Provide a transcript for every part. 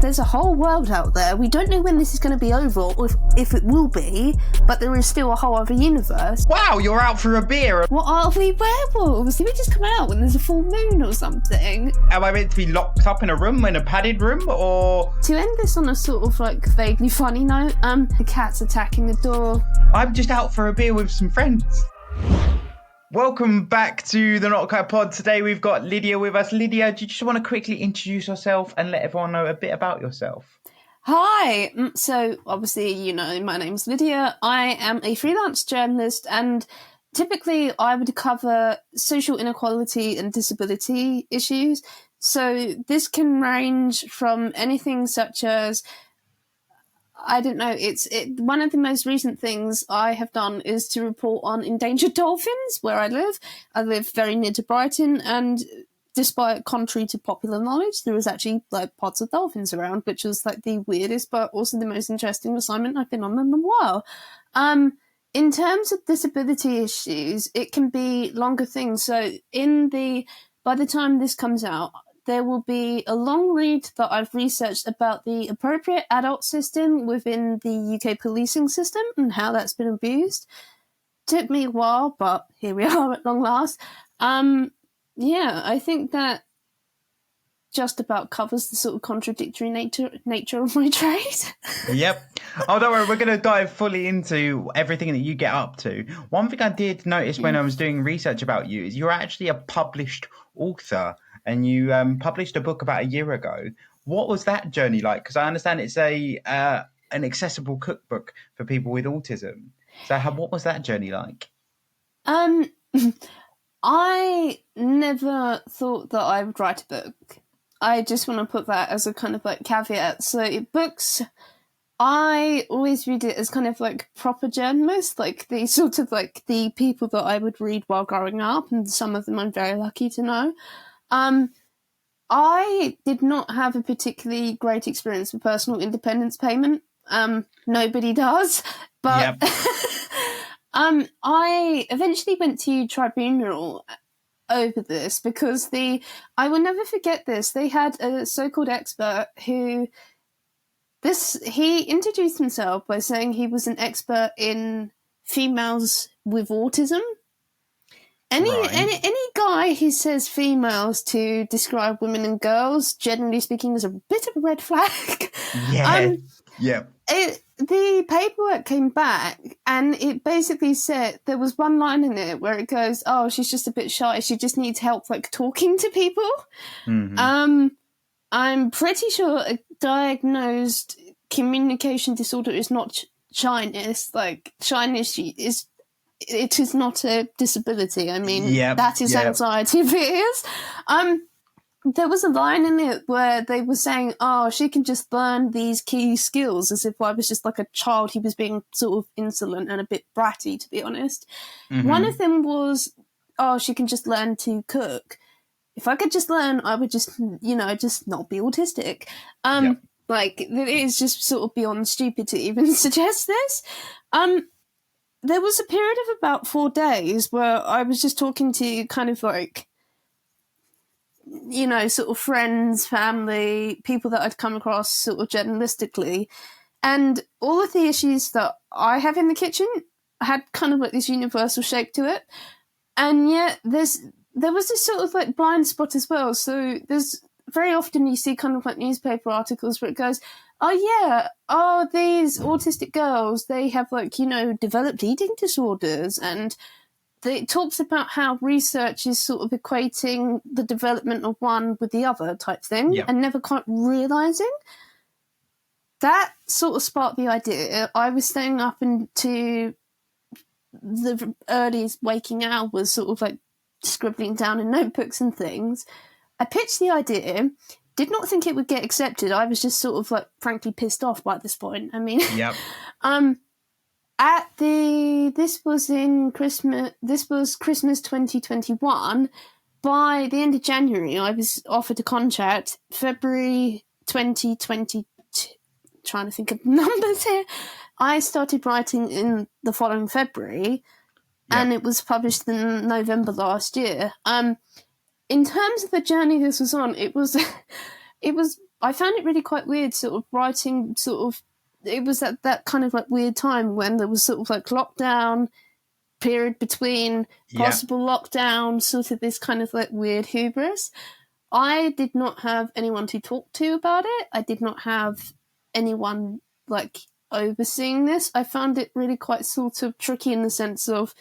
There's a whole world out there. We don't know when this is going to be over or if it will be, but there is still a whole other universe. Wow, you're out for a beer. What are we werewolves? Did we just come out when there's a full moon or something? Am I meant to be locked up in a room, in a padded room, or...? To end this on a sort of like vaguely funny note, the cat's attacking the door. I'm just out for a beer with some friends. Welcome back to the Not Quite Pod. Today we've got Lydia with us. Lydia, do you just want to quickly introduce yourself and let everyone know a bit about yourself? Hi! So, obviously, you know, my name's Lydia. I am a freelance journalist, and typically I would cover social inequality and disability issues. So this can range from anything such as, I don't know, one of the most recent things I have done is to report on endangered dolphins where I live. I live very near to Brighton, and despite contrary to popular knowledge, there was actually like pods of dolphins around, which was like the weirdest but also the most interesting assignment I've been on in a while. In terms of disability issues, it can be longer things. So by the time this comes out, there will be a long read that I've researched about the appropriate adult system within the UK policing system and how that's been abused. Took me a while, but here we are at long last. Yeah, I think that just about covers the sort of contradictory nature of my trade. Yep. Oh, don't worry, we're going to dive fully into everything that you get up to. One thing I did notice when I was doing research about you is you're actually a published author, and you published a book about a year ago. What was that journey like? Because I understand it's an accessible cookbook for people with autism. So what was that journey like? I never thought that I would write a book. I just want to put that as a kind of like caveat. So books, I always read it as kind of like proper journalists, like the sort of like the people that I would read while growing up, and some of them I'm very lucky to know. I did not have a particularly great experience with personal independence payment. Nobody does, but Yep. I eventually went to tribunal over this because I will never forget this. They had a so-called expert he introduced himself by saying he was an expert in females with autism. Any guy who says females to describe women and girls, generally speaking, is a bit of a red flag. Yeah. Yeah. The paperwork came back, and it basically said there was one line in it where it goes, "Oh, she's just a bit shy. She just needs help, like talking to people." Mm-hmm. I'm pretty sure a diagnosed communication disorder is not shyness. Like shyness it is not a disability. I mean, that is anxiety if it is. There was a line in it where they were saying, "Oh, she can just learn these key skills," as if I was just like a child who was being sort of insolent and a bit bratty, to be honest. Mm-hmm. One of them was, "Oh, she can just learn to cook." If I could just learn, I would just not be autistic. Like, it is just sort of beyond stupid to even suggest this. There was a period of about 4 days where I was just talking to kind of like, you know, sort of friends, family, people that I'd come across sort of journalistically. And all of the issues that I have in the kitchen had kind of like this universal shape to it. And yet there was this sort of like blind spot as well. So there's very often you see kind of like newspaper articles where it goes, these autistic girls, they have like, you know, developed eating disorders, and it talks about how research is sort of equating the development of one with the other type thing, and never quite realising. That sort of sparked the idea. I was staying up into the early waking hours, sort of like scribbling down in notebooks and things. I pitched the idea, did not think it would get accepted. I was just sort of like frankly pissed off by this point. I mean, this was Christmas 2021. By the end of January, I was offered a contract. February 2022, trying to think of numbers here. I started writing in the following February, and it was published in November last year. In terms of the journey this was on, it was I found it really quite weird sort of writing sort of, it was at that kind of like weird time when there was sort of like lockdown, period between possible lockdown, sort of this kind of like weird hubris. I did not have anyone to talk to about it. I did not have anyone like overseeing this. I found it really quite sort of tricky in the sense of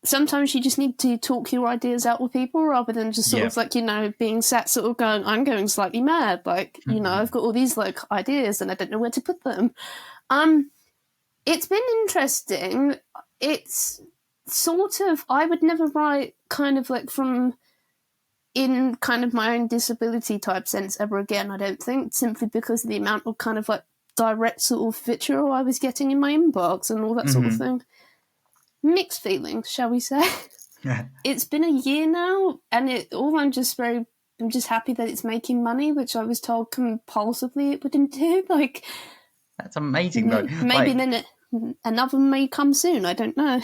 sometimes you just need to talk your ideas out with people rather than just sort of like, you know, being sat sort of going, I'm going slightly mad. Like, you know, I've got all these like ideas and I don't know where to put them. It's been interesting. It's sort of, I would never write kind of like from in kind of my own disability type sense ever again, I don't think, simply because of the amount of kind of like direct sort of vitriol I was getting in my inbox and all that sort of thing. Mixed feelings, shall we say. It's been a year now, and I'm just happy that it's making money, which I was told compulsively it wouldn't do. Like, that's amazing though. Maybe then another may come soon, I don't know.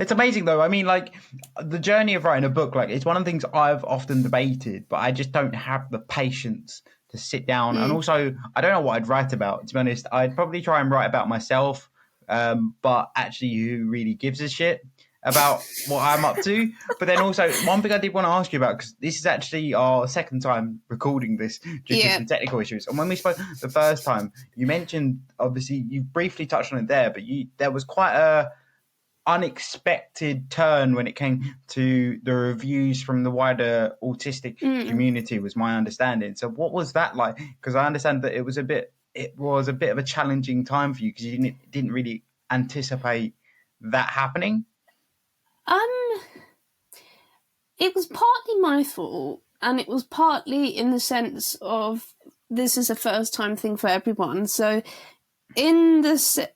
It's amazing though. I mean, like, the journey of writing a book, like, it's one of the things I've often debated, but I just don't have the patience to sit down. And also, I don't know what I'd write about, to be honest. I'd probably try and write about myself, but actually who really gives a shit about what I'm up to. But then also, one thing I did want to ask you about, because this is actually our second time recording this due to some technical issues. And when we spoke the first time, you mentioned, obviously, you briefly touched on it there, but there was quite a unexpected turn when it came to the reviews from the wider autistic community, was my understanding. So what was that like? Because I understand that it was a bit of a challenging time for you because you didn't really anticipate that happening. It was partly my fault, and it was partly in the sense of this is a first time thing for everyone. So throughout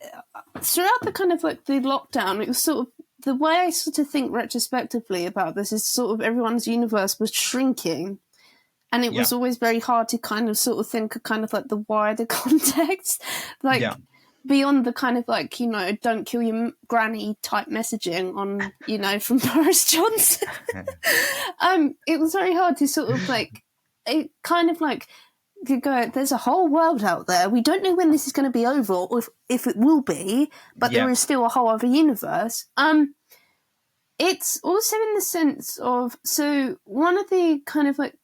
the kind of like the lockdown, it was sort of the way I sort of think retrospectively about this is sort of everyone's universe was shrinking, and it was always very hard to kind of sort of think of kind of like the wider context, like beyond the kind of like, you know, don't kill your granny type messaging on, you know, from Boris Johnson. It was very hard to sort of like, it kind of like could go, there's a whole world out there. We don't know when this is going to be over or if it will be, but there is still a whole other universe. It's also in the sense of, so one of the kind of like,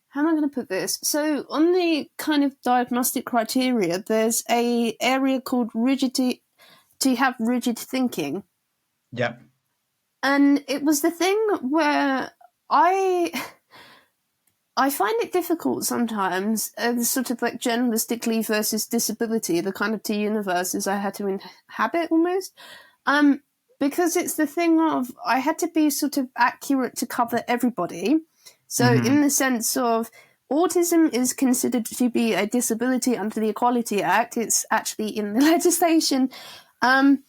how am I going to put this? So on the kind of diagnostic criteria, there's a area called rigidity, to have rigid thinking. Yeah. And it was the thing where I find it difficult sometimes, sort of like journalistically versus disability, the kind of two universes I had to inhabit almost. Because it's the thing of, I had to be sort of accurate to cover everybody. So in the sense of autism is considered to be a disability under the Equality Act. It's actually in the legislation. The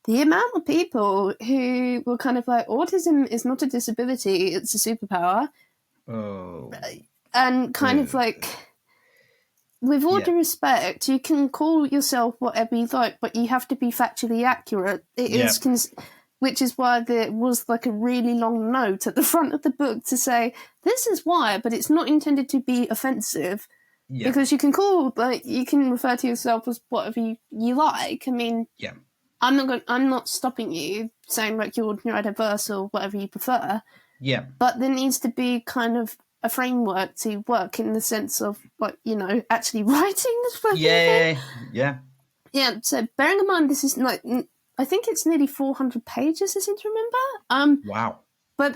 amount of people who were kind of like, autism is not a disability, it's a superpower. Oh. And kind of like, with all due respect, you can call yourself whatever you like, but you have to be factually accurate. It is which is why there was like a really long note at the front of the book to say, this is why, but it's not intended to be offensive. Yeah. Because you can you can refer to yourself as whatever you like. I mean, I'm not stopping you saying like you're neurodiverse or whatever you prefer. Yeah. But there needs to be kind of a framework to work in the sense of, like, you know, actually writing this book. Yeah. So bearing in mind, this is like, I think it's nearly 400 pages, I seem to remember. Wow. But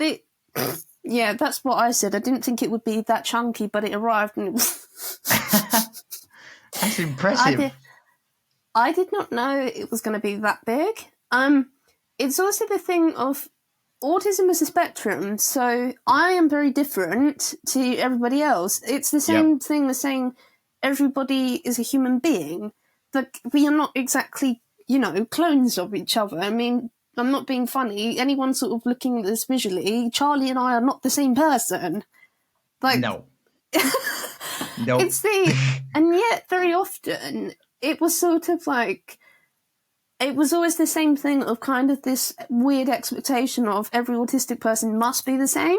that's what I said. I didn't think it would be that chunky, but it arrived and it was... That's impressive. I did not know it was going to be that big. It's also the thing of autism is a spectrum, so I am very different to everybody else. It's the same thing as saying everybody is a human being. Like, we are not exactly, you know, clones of each other. I mean, I'm not being funny. Anyone sort of looking at this visually, Charlie and I are not the same person. Like, no. It's and yet very often it was sort of like, it was always the same thing of kind of this weird expectation of every autistic person must be the same.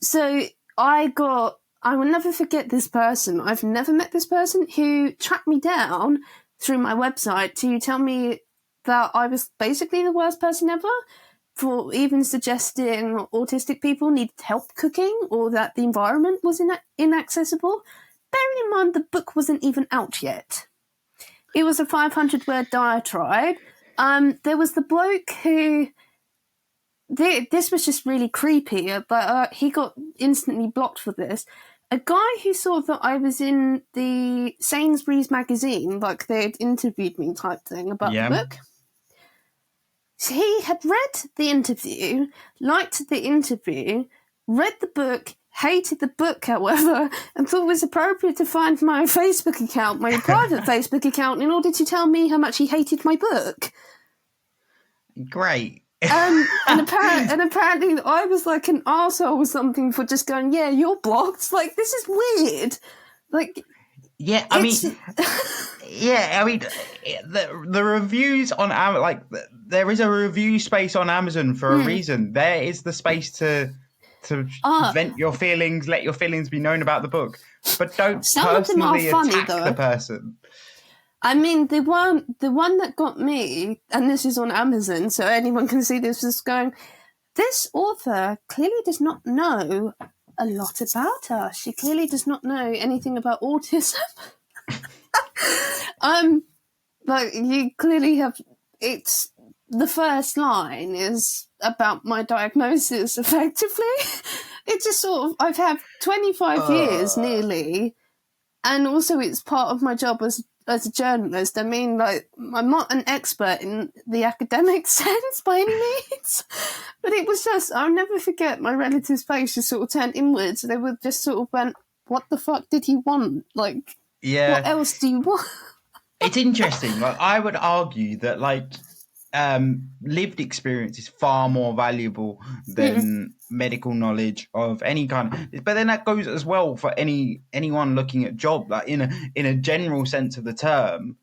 So I will never forget this person. I've never met this person who tracked me down through my website to tell me that I was basically the worst person ever for even suggesting autistic people needed help cooking or that the environment was inaccessible. Bearing in mind the book wasn't even out yet. It was a 500-word diatribe. There was the bloke who... This was just really creepy, but he got instantly blocked for this. A guy who saw that I was in the Sainsbury's magazine, like they'd interviewed me type thing about the book. He had read the interview, liked the interview, read the book, hated the book, however, and thought it was appropriate to find my Facebook account, my private Facebook account, in order to tell me how much he hated my book. Great. And apparently I was like an arsehole or something for just going, yeah, you're blocked. Like, this is weird. Like, yeah, I mean, the reviews on like there is a review space on Amazon for a reason. There is the space to vent your feelings, let your feelings be known about the book, but don't personally attack the person. I mean, the one that got me, and this is on Amazon, so anyone can see this, is going, this author clearly does not know a lot about us. She clearly does not know anything about autism. Like, you clearly have, it's, the first line is about my diagnosis, effectively. It's just sort of, I've had 25 years nearly, and also it's part of my job as a journalist. I mean, like, I'm not an expert in the academic sense by any means, but it was just, I'll never forget my relative's face just sort of turned inwards. They were just sort of went, what the fuck did he want? Like, what else do you want? It's interesting. Like, I would argue that, like, lived experience is far more valuable than medical knowledge of any kind. But then that goes as well for anyone looking at job. Like, in a general sense of the term,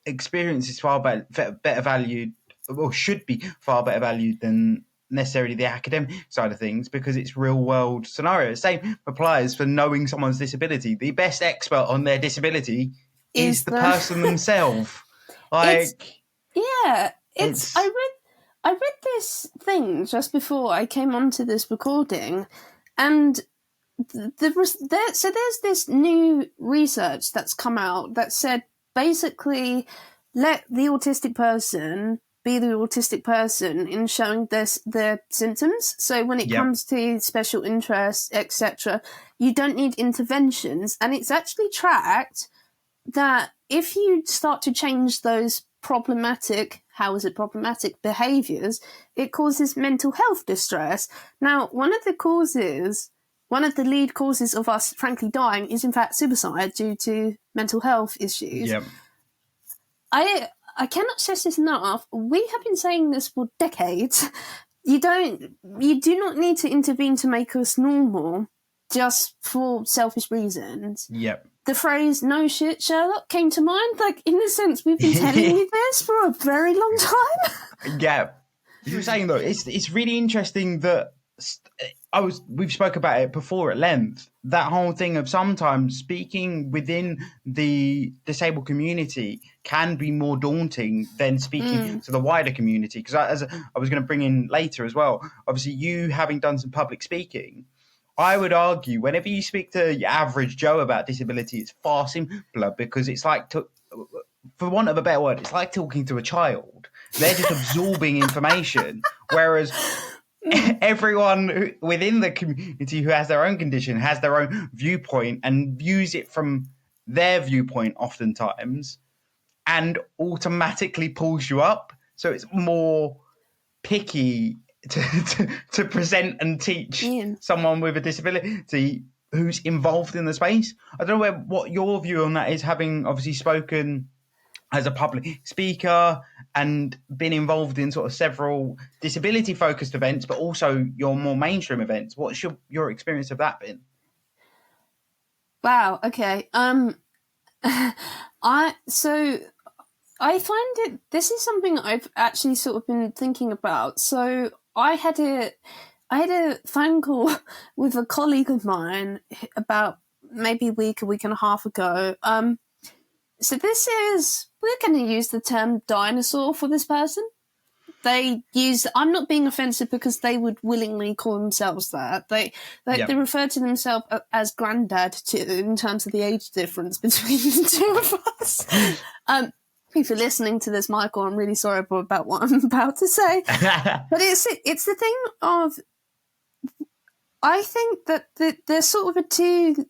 experience is far better valued, or should be far better valued than necessarily the academic side of things, because it's real world scenarios. Same applies for knowing someone's disability. The best expert on their disability is the person themselves. Like, I read this thing just before I came onto this recording, and there's this new research that's come out that said basically let the autistic person be the autistic person in showing their symptoms. So when it comes to special interests, etc., you don't need interventions, and it's actually tracked that if you start to change those problematic behaviours, it causes mental health distress. Now, one of the lead causes of us frankly dying is in fact suicide due to mental health issues. Yep. I cannot stress this enough. We have been saying this for decades. You do not need to intervene to make us normal just for selfish reasons. Yep. The phrase "no shit, Sherlock" came to mind. Like, in the sense, we've been telling you this for a very long time. Yeah. You were saying, though, it's really interesting that we've spoke about it before at length, that whole thing of sometimes speaking within the disabled community can be more daunting than speaking to the wider community. Because as I was going to bring in later as well, obviously you having done some public speaking, I would argue whenever you speak to your average Joe about disability, it's far simpler, because it's like, for want of a better word, it's like talking to a child. They're just absorbing information, whereas everyone within the community who has their own condition has their own viewpoint and views it from their viewpoint oftentimes, and automatically pulls you up. So it's more picky to present and teach someone with a disability who's involved in the space. I don't know what your view on that is, having obviously spoken as a public speaker and been involved in sort of several disability-focused events, but also your more mainstream events. What's your experience of that been? Wow. Okay. I find this is something I've actually sort of been thinking about. So I had I had a phone call with a colleague of mine about maybe a week and a half ago. So we're going to use the term dinosaur for this person. I'm not being offensive because they would willingly call themselves that. They refer to themselves as granddad in terms of the age difference between the two of us. If you're listening to this, Michael, I'm really sorry about what I'm about to say. But it's the thing of, I think that there's sort of two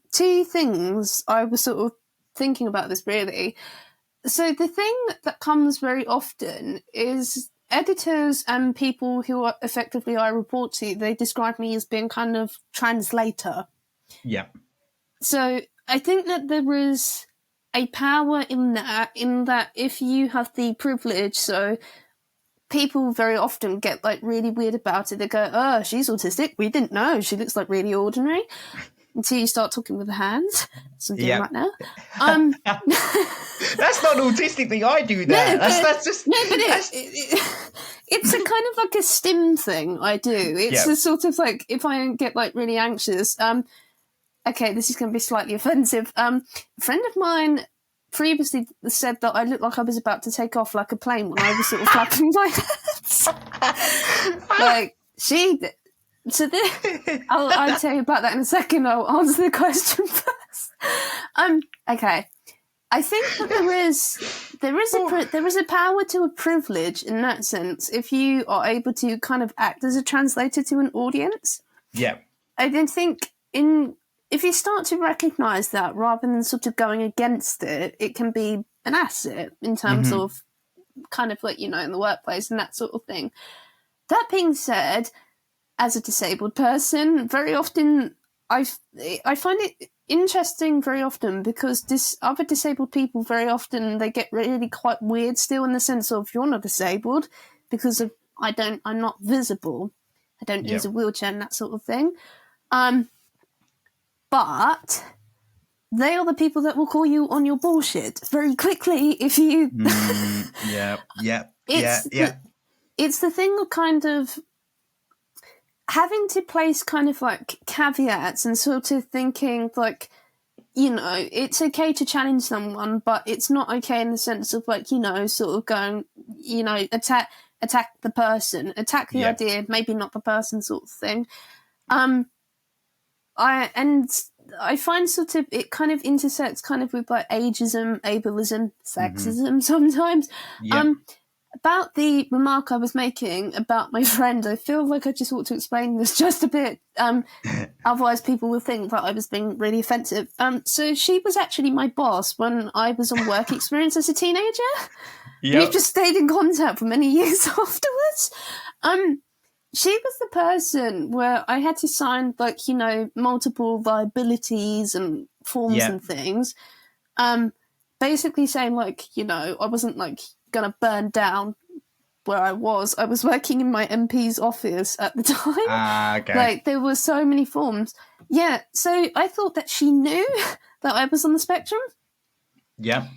things I was sort of thinking about this really. So the thing that comes very often is editors and people who are effectively I report to, they describe me as being kind of translator. Yeah. So I think that there is a power in that if you have the privilege, so people very often get like really weird about it. They go, oh, she's autistic. We didn't know. She looks like really ordinary. Until you start talking with the hands. That's what I'm doing right now. That's not an autistic thing. I do that. It's a kind of like a stim thing I do. It's a sort of like, if I get like really anxious, okay, this is going to be slightly offensive. A friend of mine previously said that I looked like I was about to take off like a plane when I was sort of clapping my hands. Like, so I'll tell you about that in a second. I'll answer the question first. Okay. I think that there is a power to a privilege in that sense if you are able to kind of act as a translator to an audience. Yeah. I then think if you start to recognise that rather than sort of going against it, it can be an asset in terms of kind of like, in the workplace and that sort of thing. That being said, as a disabled person, very often I find it interesting very often because other disabled people very often they get really quite weird still in the sense of you're not disabled because I'm not visible. I don't use a wheelchair and that sort of thing. But they are the people that will call you on your bullshit very quickly if you. It's the thing of kind of having to place kind of like caveats and sort of thinking like, it's okay to challenge someone, but it's not okay in the sense of like, sort of going, attack the person, attack the idea, maybe not the person sort of thing. I find sort of it kind of intersects kind of with like ageism, ableism, sexism sometimes. About the remark I was making about my friend, I feel like I just ought to explain this just a bit. Otherwise people will think that I was being really offensive. So she was actually my boss when I was on work experience as a teenager. We've just stayed in contact for many years afterwards. She was the person where I had to sign like, multiple liabilities and forms and things. Basically saying like, I wasn't like going to burn down where I was. I was working in my MP's office at the time. Okay. Like there were so many forms. Yeah. So I thought that she knew that I was on the spectrum. Yeah.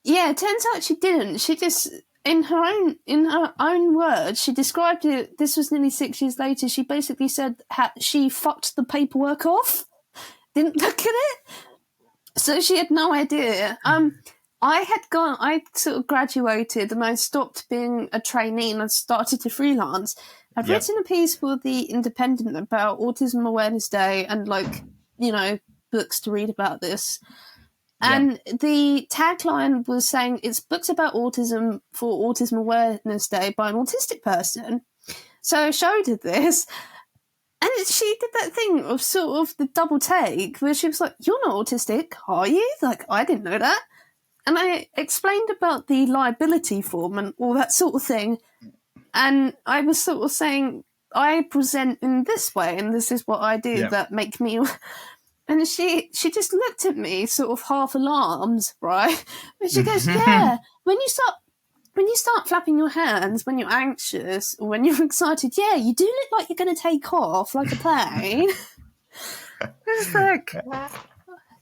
Yeah. It turns out she didn't. She just, in her own words, she described it. This was nearly 6 years later. She basically said she fucked the paperwork off. Didn't look at it. So she had no idea. I sort of graduated and I stopped being a trainee and I started to freelance. I'd written a piece for The Independent about Autism Awareness Day and like, books to read about this. And the tagline was saying it's books about autism for Autism Awareness Day by an autistic person. So I showed her this. And she did that thing of sort of the double take where she was like, you're not autistic, are you? Like, I didn't know that. And I explained about the liability form and all that sort of thing. And I was sort of saying, I present in this way and this is what I do that make me... And she just looked at me sort of half alarmed, right? And she goes, yeah, when you start flapping your hands when you're anxious or when you're excited, yeah, you do look like you're going to take off like a plane. It's like,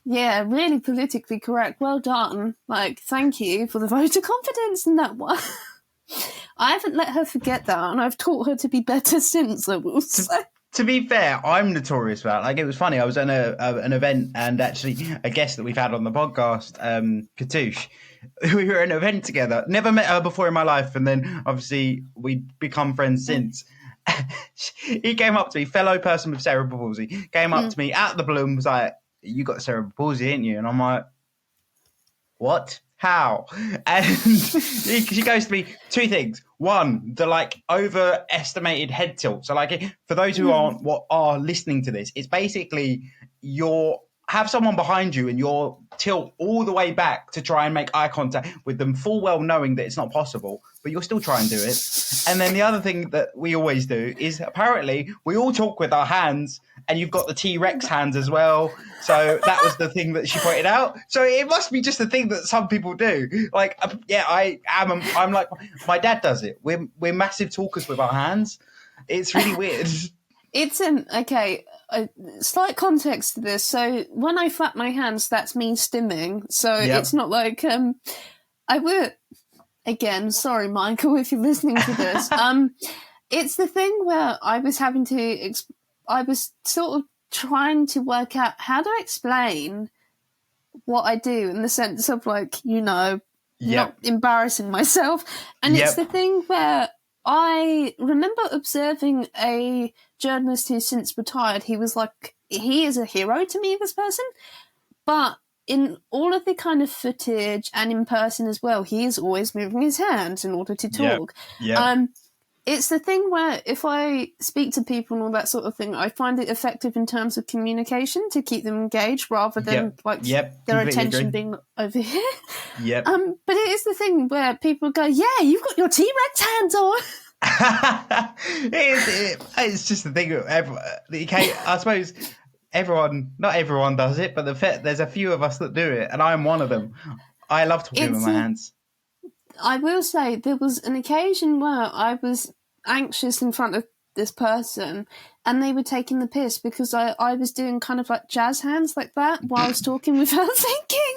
yeah, really politically correct. Well done. Like, thank you for the vote of confidence in that one. I haven't let her forget that, and I've taught her to be better since, I will say. To be fair, I'm notorious for that. Like, it was funny. I was at an event, and actually a guest that we've had on the podcast, Katouche, we were at an event together. Never met her before in my life, and then obviously we'd become friends since. He came up to me, fellow person with cerebral palsy, came up to me out of the blue and was like, "You got cerebral palsy, ain't you?" And I'm like, "What? How?" And she goes to me, two things. One, the like overestimated head tilt. So like, for those who are listening to this, it's basically have someone behind you and you're tilt all the way back to try and make eye contact with them, full well knowing that it's not possible, but you'll still try and do it. And then the other thing that we always do is apparently we all talk with our hands, and you've got the T-Rex hands as well. So that was the thing that she pointed out. So it must be just a thing that some people do. Like, I'm like, my dad does it. We're massive talkers with our hands. It's really weird. It's a slight context to this. So when I flap my hands, that's me stimming. So it's not like I would. Again, sorry, Michael, if you're listening to this. It's the thing where I was having to. I was sort of trying to work out how to explain what I do in the sense of like, not embarrassing myself. And it's the thing where I remember observing a journalist who's since retired. He was like, he is a hero to me, this person. But in all of the kind of footage and in person as well, he is always moving his hands in order to talk. It's the thing where if I speak to people and all that sort of thing, I find it effective in terms of communication to keep them engaged rather than their attention being over here. But it is the thing where people go, "Yeah, you've got your T-Rex hands on." It's just the thing. I suppose not everyone does it, but there's a few of us that do it, and I'm one of them. I love talking with my hands. I will say there was an occasion where I was anxious in front of this person and they were taking the piss because I was doing kind of like jazz hands like that while I was talking without thinking.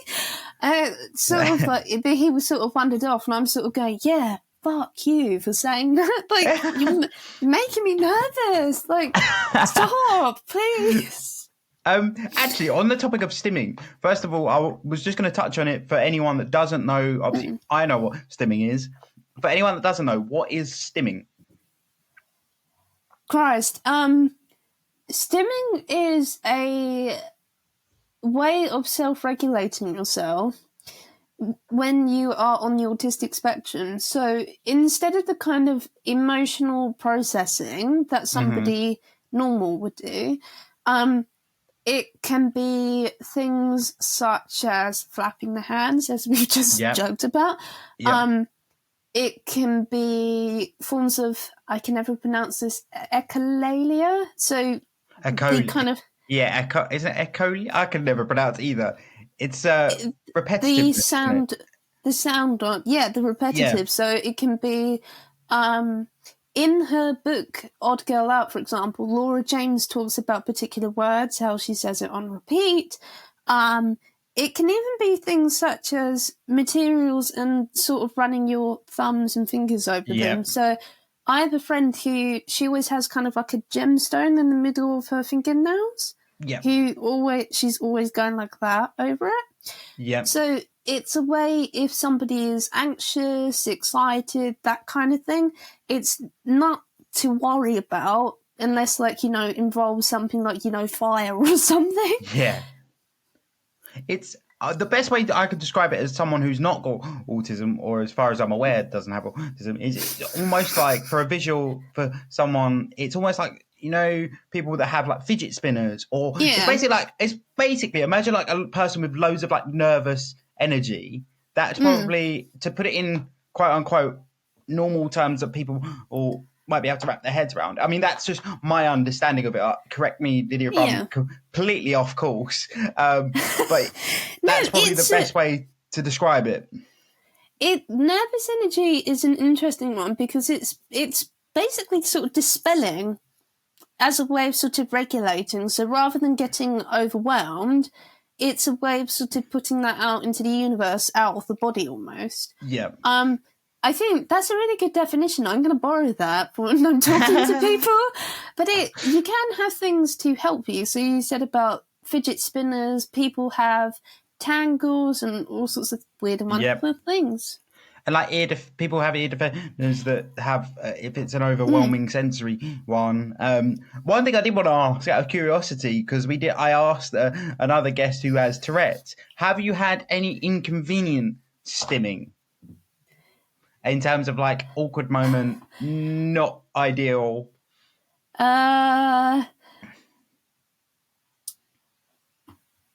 Sort of like, he was sort of wandered off and I'm sort of going, yeah, fuck you for saying that. Like, you're making me nervous. Like, stop, please. Actually, on the topic of stimming, first of all, I was just going to touch on it for anyone that doesn't know. Obviously, I know what stimming is. For anyone that doesn't know, what is stimming? Christ. Stimming is a way of self-regulating yourself when you are on the autistic spectrum. So instead of the kind of emotional processing that somebody normal would do, it can be things such as flapping the hands, as we've just joked about. It can be forms of, I can never pronounce this, echolalia. So the kind of... isn't it echolalia? I can never pronounce either. It's repetitive. The sound, the repetitive. Yeah. So it can be... in her book, Odd Girl Out, for example, Laura James talks about particular words, how she says it on repeat. It can even be things such as materials and sort of running your thumbs and fingers over them. So I have a friend who, she always has kind of like a gemstone in the middle of her fingernails. She's always going like that over it. So it's a way, if somebody is anxious, excited, that kind of thing, it's not to worry about unless, like, involves something like, fire or something. Yeah. It's the best way that I could describe it as someone who's not got autism, or as far as I'm aware doesn't have autism, is it's almost like for someone, it's almost like, people that have like fidget spinners, or it's basically imagine like a person with loads of like nervous energy. That's probably, to put it in quote unquote normal terms that people or might be able to wrap their heads around. I mean, that's just my understanding of it. Correct me, Lydia, if I'm completely off course. But that's probably the best way to describe it. Nervous energy is an interesting one because it's basically sort of dispelling as a way of sort of regulating. So rather than getting overwhelmed, it's a way of sort of putting that out into the universe, out of the body almost. Yeah. I think that's a really good definition. I'm going to borrow that for when I'm talking to people. But you can have things to help you. So you said about fidget spinners, people have tangles and all sorts of weird and wonderful things. And like people have ear defenders that have, if it's an overwhelming sensory one. One thing I did want to ask out of curiosity, because I asked another guest who has Tourette's, have you had any inconvenient stimming? In terms of like awkward moment, not ideal. I'm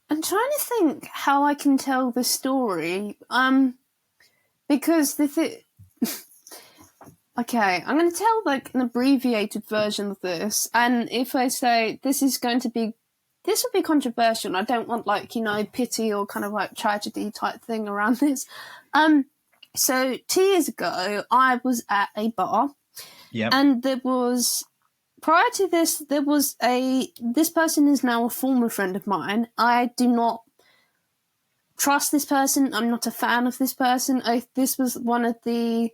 trying to think how I can tell the story. Because okay, I'm going to tell like an abbreviated version of this, and if I say this will be controversial, and I don't want like, pity or kind of like tragedy type thing around this. So 2 years ago, I was at a bar, and prior to this, this person is now a former friend of mine. I do not trust this person. I'm not a fan of this person. This was one of the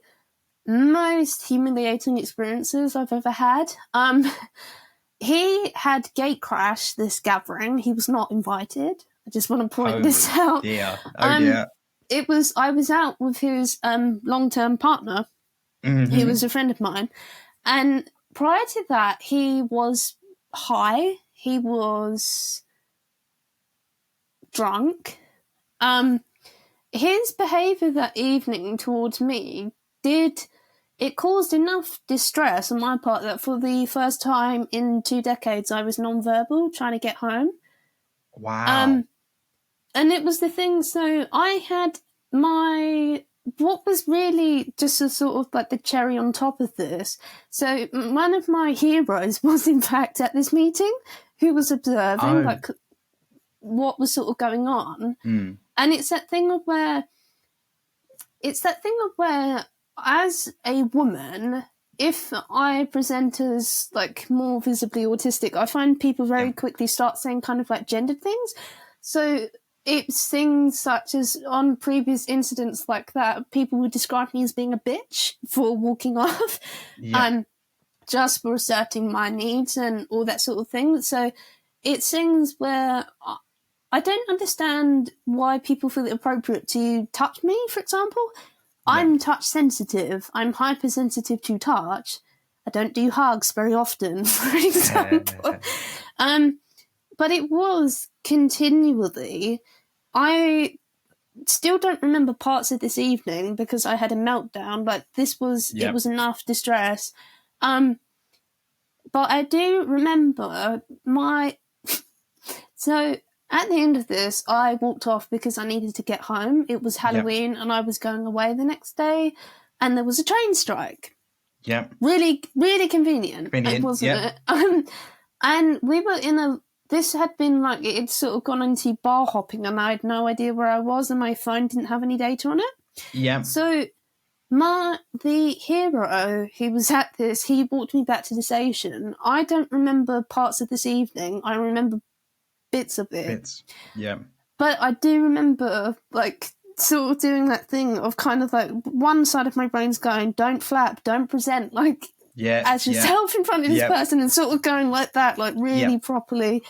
most humiliating experiences I've ever had. He had gate crashed this gathering. He was not invited. I just want to point this out. Dear. Dear. I was out with his long-term partner. Mm-hmm. He was a friend of mine. And prior to that, he was high. He was drunk. His behaviour that evening towards me caused enough distress on my part that for the first time in 2 decades I was non-verbal trying to get home. Wow. And it was the thing, so I had what was really just a sort of like the cherry on top of this. So one of my heroes was in fact at this meeting, who was observing like what was sort of going on. And it's that thing of where as a woman, if I present as like more visibly autistic, I find people very quickly start saying kind of like gendered things. So it's things such as on previous incidents like that, people would describe me as being a bitch for walking off, just for asserting my needs and all that sort of thing. So it's things where I don't understand why people feel it appropriate to touch me, for example. I'm touch sensitive. I'm hypersensitive to touch. I don't do hugs very often, for example. But it was continually. I still don't remember parts of this evening because I had a meltdown. Like it was enough distress. But I do remember so at the end of this, I walked off because I needed to get home. It was Halloween and I was going away the next day, and there was a train strike. Yeah. Really, really convenient. Wasn't it? And we were this had been like, it had sort of gone into bar hopping and I had no idea where I was and my phone didn't have any data on it. Yeah. So the hero who was at this, he walked me back to the station. I don't remember parts of this evening. I remember bits of it. But I do remember like sort of doing that thing of kind of like one side of my brain's going, don't flap, don't present like as yourself in front of this person, and sort of going like that, like really properly.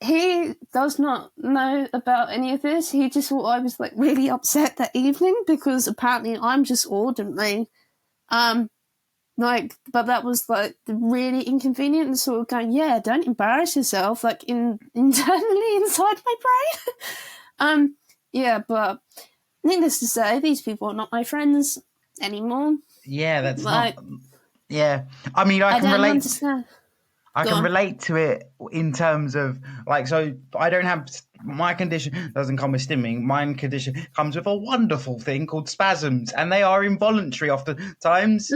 He does not know about any of this. He just thought I was like really upset that evening because apparently I'm just ordinary. But that was like really inconvenient and sort of going, don't embarrass yourself, like internally inside my brain. But needless to say, these people are not my friends anymore. Yeah, that's like, not. Yeah, I mean, I can relate. Understand. I can relate to it in terms of like, so I don't have, my condition doesn't come with stimming. My condition comes with a wonderful thing called spasms, and they are involuntary oftentimes.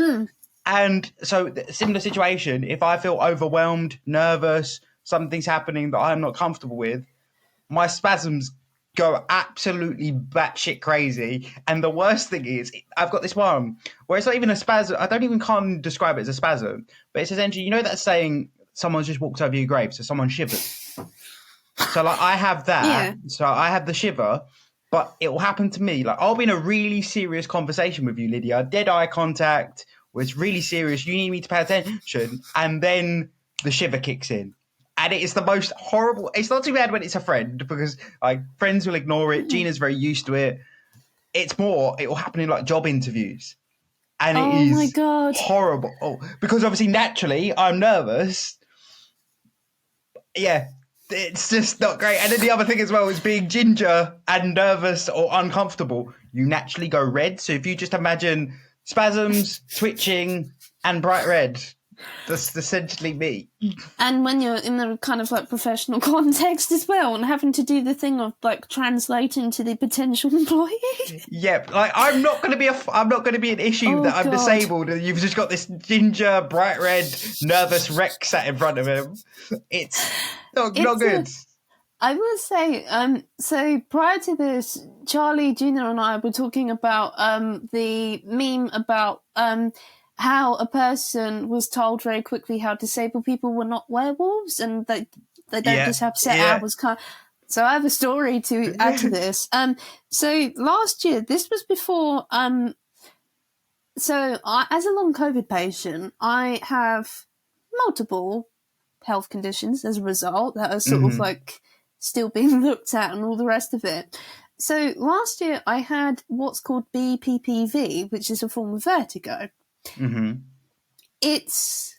And so similar situation, if I feel overwhelmed, nervous, something's happening that I'm not comfortable with, my spasms go absolutely batshit crazy. And the worst thing is, I've got this one where it's not even a spasm. I can't describe it as a spasm, but it's essentially, that saying, someone's just walked over your grave, so someone shivered. So like I have that. So I have the shiver, but it will happen to me. Like, I'll be in a really serious conversation with you, Lydia, dead eye contact, where it's really serious, you need me to pay attention, and then the shiver kicks in. And it is the most horrible. It's not too bad when it's a friend, because like friends will ignore it. Gina's very used to it. It's more, it will happen in like job interviews. And it is my God. horrible. Oh, because obviously, naturally, I'm nervous. Yeah, it's just not great. And then the other thing as well is being ginger and nervous or uncomfortable. You naturally go red. So if you just imagine spasms, twitching, and bright red, that's essentially me. And when you're in the kind of like professional context as well, and having to do the thing of like translating to the potential employee. Yeah, like I'm not going to be an issue that I'm disabled, and you've just got this ginger, bright red, nervous wreck sat in front of him. It's not good. I will say, so prior to this, Charlie Jr. and I were talking about the meme about how a person was told very quickly how disabled people were not werewolves, and that they don't just have set hours. So I have a story to add to this. So last year, this was before. So as a long COVID patient, I have multiple health conditions as a result that are sort of like still being looked at and all the rest of it. So last year I had what's called BPPV, which is a form of vertigo. Mm-hmm. It's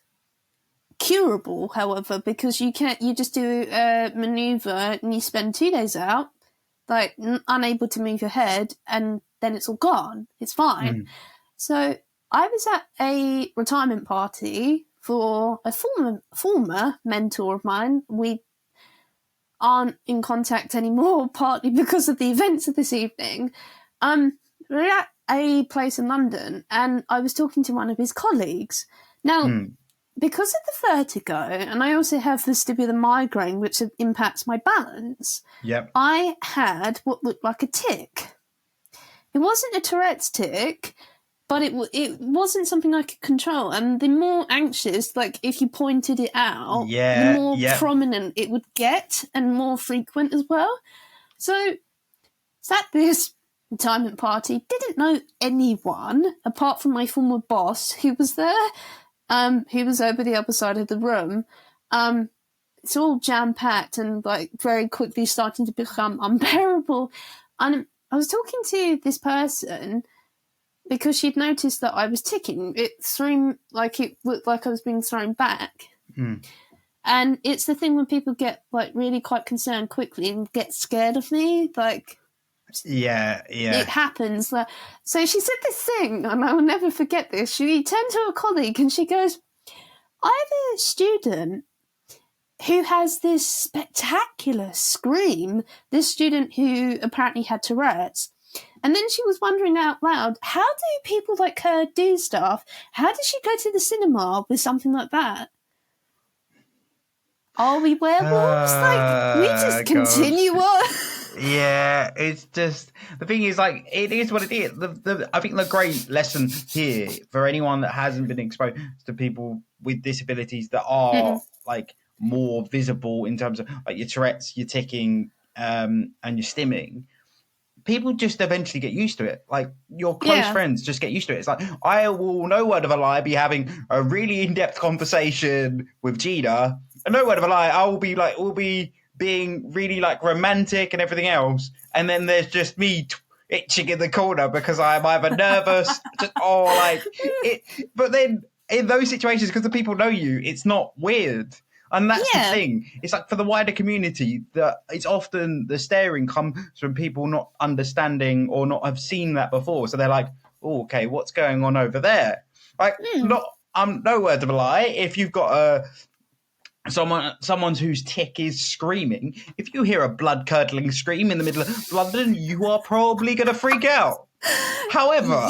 curable, however, because you just do a maneuver and you spend 2 days out, like unable to move your head, and then it's all gone. It's fine. So I was at a retirement party for a former mentor of mine. We aren't in contact anymore, partly because of the events of this evening. We're at a place in London, and I was talking to one of his colleagues. Now, because of the vertigo, and I also have vestibular migraine, which impacts my balance, I had what looked like a tic. It wasn't a Tourette's tic, but it wasn't something I could control. And the more anxious, like if you pointed it out, the more prominent it would get and more frequent as well. So it's at this retirement party, didn't know anyone apart from my former boss who was there. He was over the other side of the room. It's all jam-packed and like very quickly starting to become unbearable. And I was talking to this person because she'd noticed that I was ticking. It looked like I was being thrown back. And it's the thing when people get like really quite concerned quickly and get scared of me, like it happens. So she said this thing, and I will never forget this. She turned to a colleague and she goes, I have a student who has this spectacular scream, this student who apparently had Tourette's. And then she was wondering out loud, how do people like her do stuff? How did she go to the cinema with something like that? Are we werewolves? We just continue on. Yeah, it's just, the thing is, like, it is what it is. I think the great lesson here for anyone that hasn't been exposed to people with disabilities that are like more visible in terms of like your Tourette's, your ticking, and your stimming, people just eventually get used to it. Like your close friends just get used to it. It's like, I will, no word of a lie, be having a really in-depth conversation with Gina, and no word of a lie, I will be like, we'll be being really like romantic and everything else, and then there's just me itching in the corner because I'm either nervous, but then in those situations, because the people know you, it's not weird. And that's the thing. It's like for the wider community, that it's often the staring comes from people not understanding or not have seen that before. So they're like, oh, okay, what's going on over there? Like, no word of a lie. If you've got someone whose tic is screaming, if you hear a blood-curdling scream in the middle of London, you are probably going to freak out. However,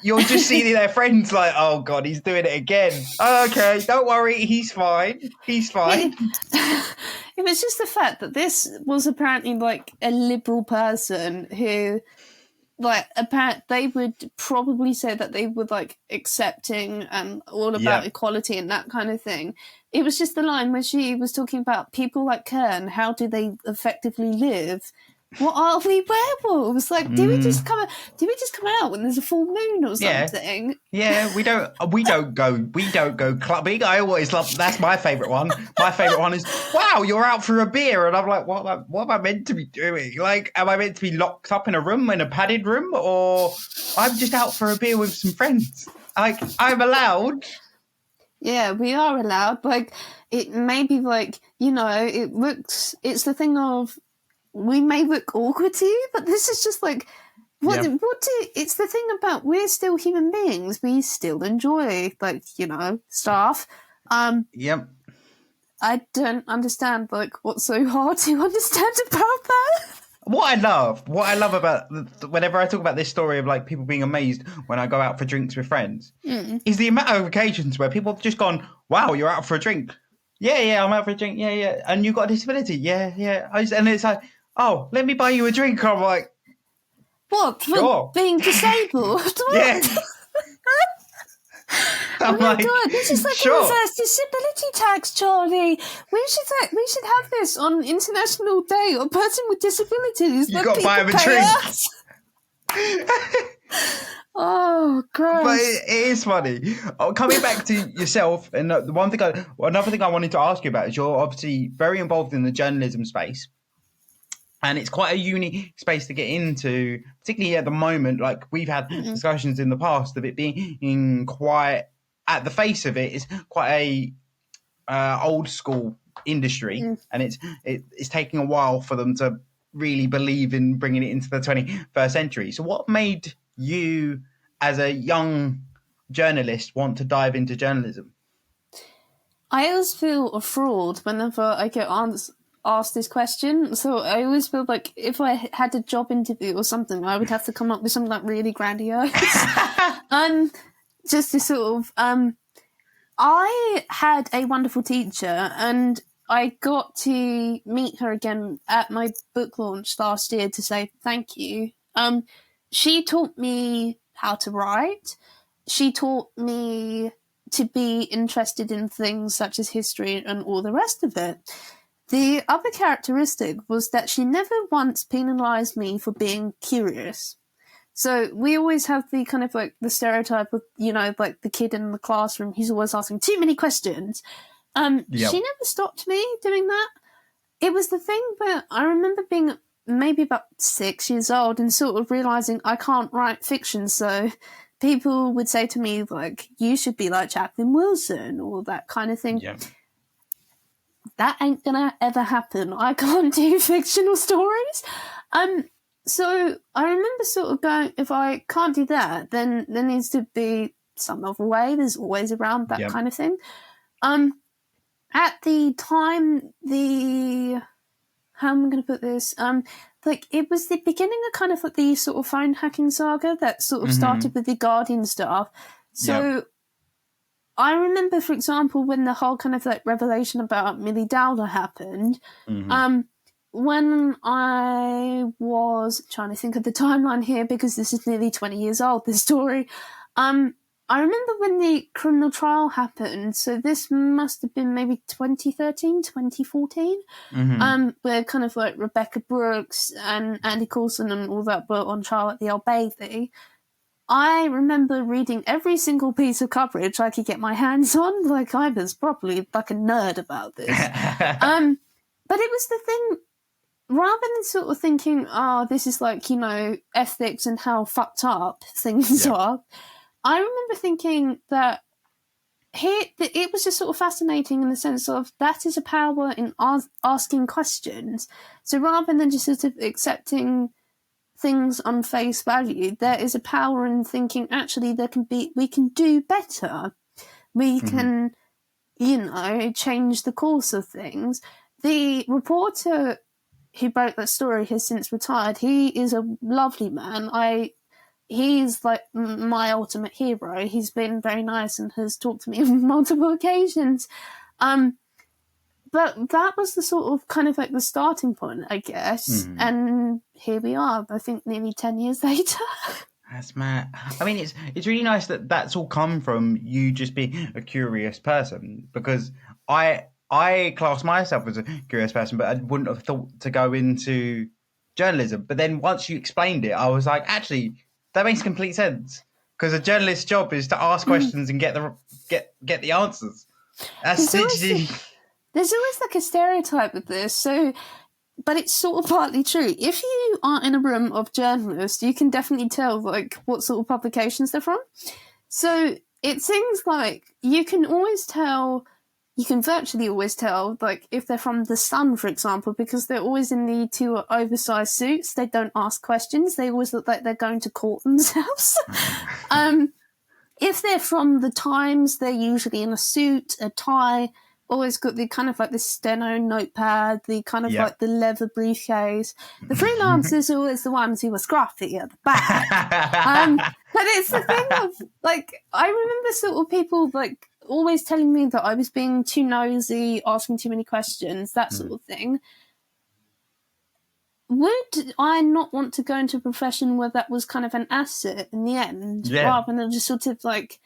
you'll just see their friends like, oh, God, he's doing it again. Okay, don't worry, he's fine. He's fine. It was just the fact that this was apparently like a liberal person who, like, they would probably say that they were like accepting and all about equality and that kind of thing. It was just the line where she was talking about people like her and how do they effectively live What are we werewolves? Like, do we just come out when there's a full moon or something? Yeah, we don't go clubbing. I always love, that's my favourite one. My favourite one is, wow, you're out for a beer, and I'm like, what am I meant to be doing? Like, am I meant to be locked up in a padded room, or I'm just out for a beer with some friends? Like, I'm allowed. Yeah, we are allowed. Like, it may be like, it's the thing of, we may look awkward to you, but this is just like, it's the thing about, we're still human beings. We still enjoy, like, stuff. Yep. I don't understand, like, what's so hard to understand about that. What I love about whenever I talk about this story of like people being amazed when I go out for drinks with friends, is the amount of occasions where people have just gone, wow, you're out for a drink. Yeah, I'm out for a drink. Yeah. And you've got a disability. Yeah. And it's like, oh, let me buy you a drink. I'm like, what? Sure. Being disabled? Yeah. Oh my God, this is like reverse disability tax, Charlie. We should have this on International Day of Person with Disabilities. You've got to buy him a drink. Oh, gross. But it is funny. Coming back to yourself, and another thing I wanted to ask you about is you're obviously very involved in the journalism space. And it's quite a unique space to get into, particularly at the moment. Like, we've had discussions in the past of it being quite, at the face of it, is quite a old school industry, and it's taking a while for them to really believe in bringing it into the 21st century. So, what made you, as a young journalist, want to dive into journalism? I always feel a fraud whenever I get asked this question. So I always feel like if I had a job interview or something, I would have to come up with something like really grandiose. Just to sort of, I had a wonderful teacher, and I got to meet her again at my book launch last year to say thank you. She taught me how to write. She taught me to be interested in things such as history and all the rest of it. The other characteristic was that she never once penalised me for being curious. So we always have the kind of like the stereotype of, like the kid in the classroom who's always asking too many questions. She never stopped me doing that. It was the thing that I remember being maybe about 6 years old and sort of realising I can't write fiction. So people would say to me, like, you should be like Jacqueline Wilson or that kind of thing. Yeah. That ain't gonna ever happen. I can't do fictional stories. So I remember sort of going, if I can't do that, then there needs to be some other way. There's always around that kind of thing. At the time, how am I going to put this? Like, it was the beginning of kind of like the sort of phone hacking saga that sort of started with the Guardian stuff. So I remember, for example, when the whole kind of like revelation about Millie Dowler happened, when I was trying to think of the timeline here, because this is nearly 20 years old, this story, I remember when the criminal trial happened, so this must have been maybe 2013, 2014, where kind of like Rebecca Brooks and Andy Coulson and all that were on trial at the Old Bailey. I remember reading every single piece of coverage I could get my hands on. Like, I was probably like a nerd about this. But it was the thing, rather than sort of thinking, this is like, ethics and how fucked up things are, I remember thinking that it was just sort of fascinating in the sense of that is a power in asking questions. So rather than just sort of accepting things on face value, there is a power in thinking, actually, we can do better. We can, change the course of things. The reporter who broke that story has since retired. He is a lovely man. He's like my ultimate hero. He's been very nice and has talked to me on multiple occasions. But that was the sort of kind of like the starting point, I guess. And here we are, I think nearly 10 years later. That's mad. I mean, it's really nice that that's all come from you just being a curious person, because I class myself as a curious person, but I wouldn't have thought to go into journalism. But then once you explained it, I was like, actually, that makes complete sense. Because a journalist's job is to ask questions and get the answers. That's literally... There's always like a stereotype with this, so... But it's sort of partly true. If you are in a room of journalists, you can definitely tell like what sort of publications they're from. So it seems like you can virtually always tell, like if they're from The Sun, for example, because they're always in the two oversized suits. They don't ask questions. They always look like they're going to court themselves. If they're from The Times, they're usually in a suit, a tie, always got the kind of like the steno notepad, the kind of like the leather briefcase. The freelancers are always the ones who are scruffy at the back. But it's the thing of like, I remember sort of people like always telling me that I was being too nosy, asking too many questions, that sort of thing. Would I not want to go into a profession where that was kind of an asset in the end, rather than just sort of like,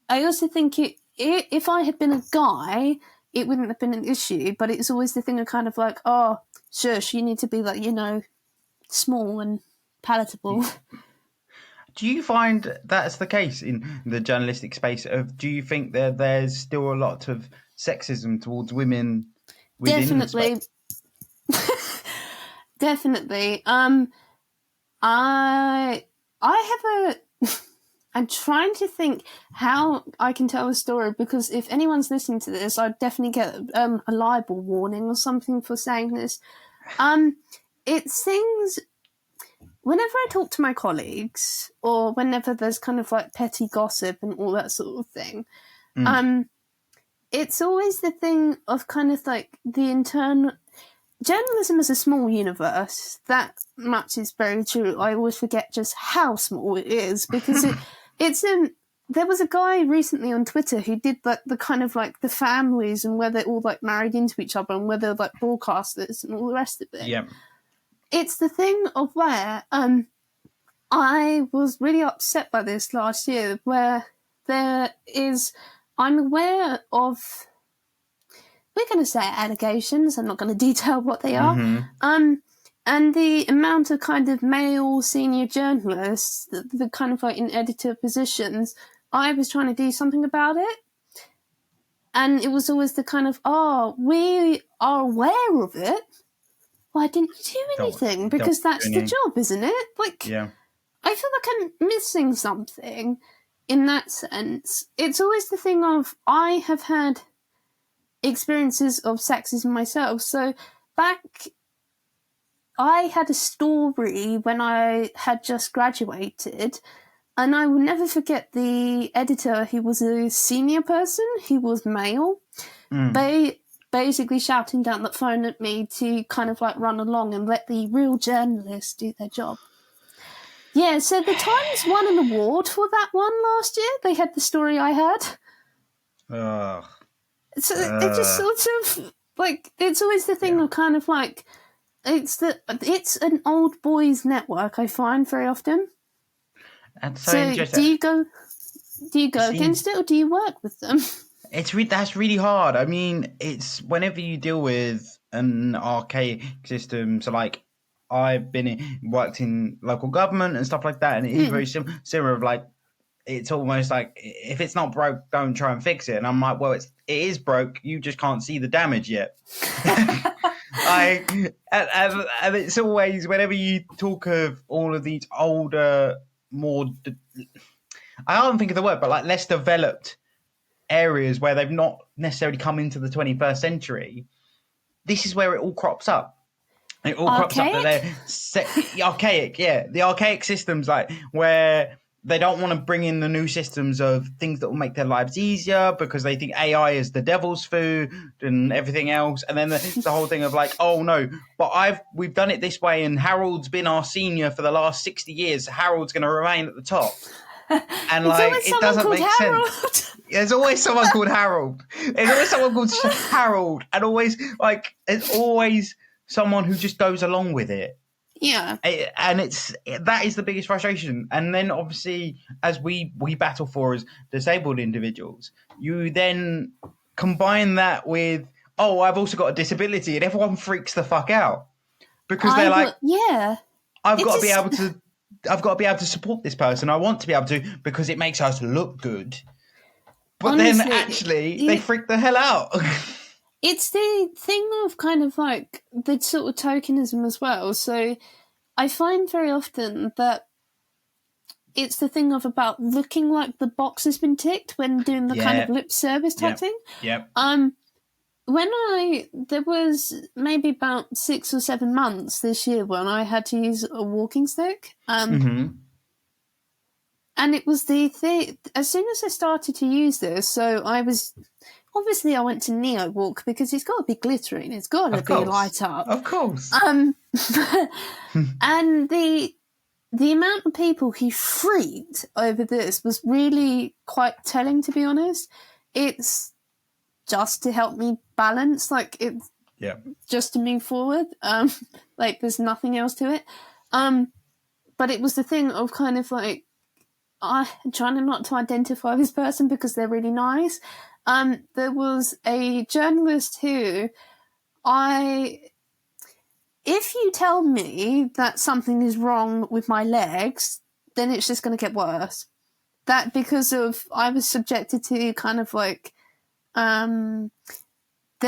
I also think if I had been a guy, it wouldn't have been an issue, but it's always the thing of kind of like, oh, shush, you need to be like, small and palatable. Do you find that's the case in the journalistic space? Do you think that there's still a lot of sexism towards women within Definitely. the space? Definitely. I have a... I'm trying to think how I can tell a story, because if anyone's listening to this, I'd definitely get a libel warning or something for saying this. It seems... Whenever I talk to my colleagues, or whenever there's kind of like petty gossip and all that sort of thing, it's always the thing of kind of like the internal... Journalism is a small universe. That much is very true. I always forget just how small it is, because there was a guy recently on Twitter who did like the kind of like the families and where they're all like married into each other and where they're like broadcasters and all the rest of it. Yeah. It's the thing of where I was really upset by this last year, where I'm aware of, we're going to say allegations, I'm not going to detail what they are, and the amount of kind of male senior journalists, the kind of like in editor positions, I was trying to do something about it. And it was always the kind of, we are aware of it. Why didn't you do anything? Because that's the job, isn't it? Like, yeah. I feel like I'm missing something in that sense. It's always the thing of, I have had experiences of sexism myself. So I had a story when I had just graduated, and I will never forget the editor who was a senior person, who was male. Basically shouting down the phone at me to kind of like run along and let the real journalists do their job. Yeah, so the Times won an award for that one last year. They had the story I had. So it just sort of like, it's always the thing of kind of like, it's an old boys network, I find very often. And so do you go against it, or do you work with them? That's really hard. I mean, it's whenever you deal with an archaic system. So, like, I've worked in local government and stuff like that, and it is very similar. Of like, it's almost like if it's not broke, don't try and fix it. And I'm like, well, it is broke. You just can't see the damage yet. And it's always whenever you talk of all of these older, more I don't think of the word, but like less developed areas where they've not necessarily come into the 21st century, this is where it all crops up. It all crops up that they're archaic, the archaic systems, like where they don't want to bring in the new systems of things that will make their lives easier because they think AI is the devil's food and everything else. And then the whole thing of like, oh no, but we've done it this way, and Harold's been our senior for the last 60 years. So Harold's going to remain at the top. And like, it doesn't make sense. There's always someone called Harold. There's always someone called Harold, and always like there's always someone who just goes along with it. Yeah, and that is the biggest frustration. And then obviously, as we battle for as disabled individuals, you then combine that with, oh, I've also got a disability, and everyone freaks the fuck out. because they're like, yeah, I've got to be able to support this person. I want to be able to because it makes us look good. But honestly, then actually they freak the hell out. It's the thing of kind of like the sort of tokenism as well. So I find very often that it's the thing of about looking like the box has been ticked when doing the kind of lip service type thing. Yep. There was maybe about 6 or 7 months this year when I had to use a walking stick. And it was the thing, as soon as I started to use this, so I went to Neo Walk because it's got to be glittering, it's got to be light up. Of course. And the amount of people who freaked over this was really quite telling, to be honest. It's just to help me balance, like it's just to move forward. Like there's nothing else to it. But it was the thing of kind of like, I'm trying not to identify this person because they're really nice. There was a journalist who if you tell me that something is wrong with my legs, then it's just going to get worse. That because I was subjected to kind of like, there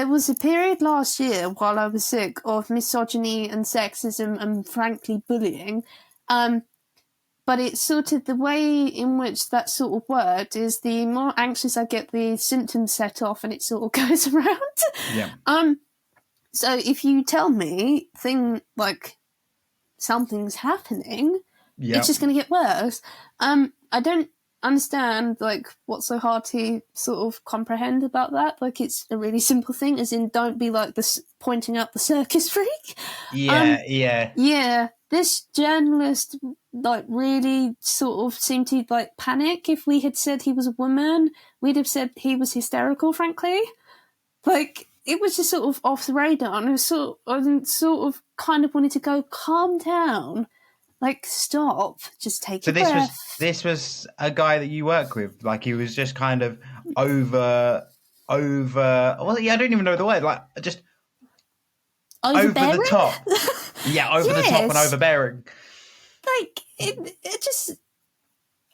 was a period last year while I was sick of misogyny and sexism and frankly bullying. But it's sort of the way in which that sort of worked is the more anxious I get, the symptoms set off and it sort of goes around. Yeah. So if you tell me something's happening, it's just going to get worse. I don't understand what's so hard to sort of comprehend about that. Like it's a really simple thing, as in don't be like this pointing out the circus freak. Yeah. This journalist really sort of seemed to panic. If we had said he was a woman, we'd have said he was hysterical, frankly. It was just sort of off the radar, and I sort of kind of wanted to go, calm down. Stop, just take a breath. This was a guy that you work with. He was just kind of over. Well, yeah, I don't even know the word. Just over the top. Yeah, over the top and overbearing. It just.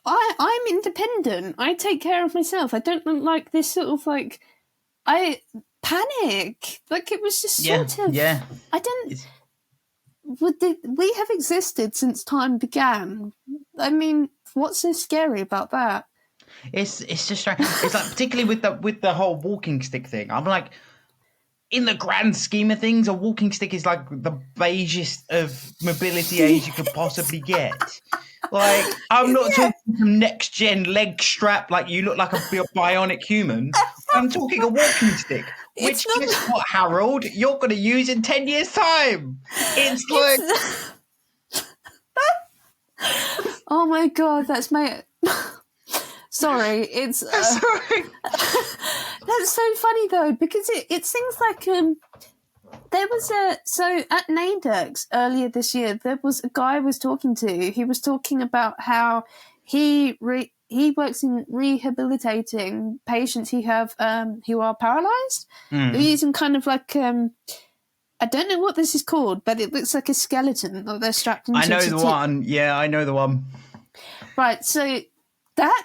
I'm independent. I take care of myself. I don't like this sort of I panic. It was just sort of. Yeah. I didn't. We have existed since time began. I mean, what's so scary about that? It's just strange. It's particularly with the whole walking stick thing. I'm in the grand scheme of things, a walking stick is the beigest of mobility aids you could possibly get. I'm not talking some next gen leg strap you look like a bionic human. I'm talking a walking stick. Which guess what, Harold? You're going to use in 10 years' time. It's oh my God, that's my... Sorry, it's... Sorry. That's so funny though, because it's things there was so at NAIDEX earlier this year, there was a guy I was talking to. He was talking about how he works in rehabilitating patients who are paralyzed. They're using kind of I don't know what this is called, but it looks like a skeleton that they're strapped into. I know the one. Yeah, I know the one. Right, so that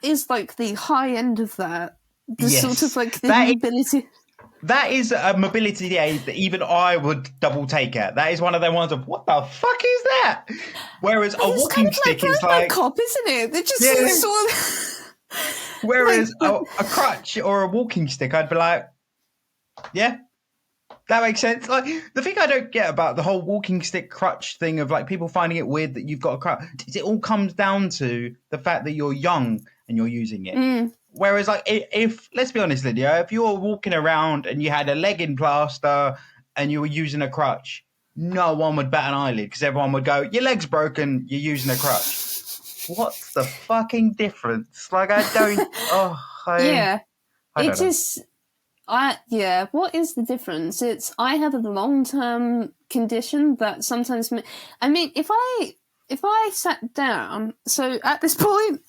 is the high end of that. Sort of the mobility. That is a mobility aid that even I would double take at. That is one of them ones of, what the fuck is that? Whereas a walking stick is cop, isn't it? They're just sort of... Whereas a crutch or a walking stick, I'd be yeah, that makes sense. The thing I don't get about the whole walking stick crutch thing of people finding it weird that you've got a crutch, is it all comes down to the fact that you're young and you're using it. Whereas, if let's be honest, Lydia, if you were walking around and you had a leg in plaster and you were using a crutch, no one would bat an eyelid because everyone would go, your leg's broken, you're using a crutch. What's the fucking difference? I don't... what is the difference? I have a long-term condition that sometimes... I mean, if I sat down... So, at this point...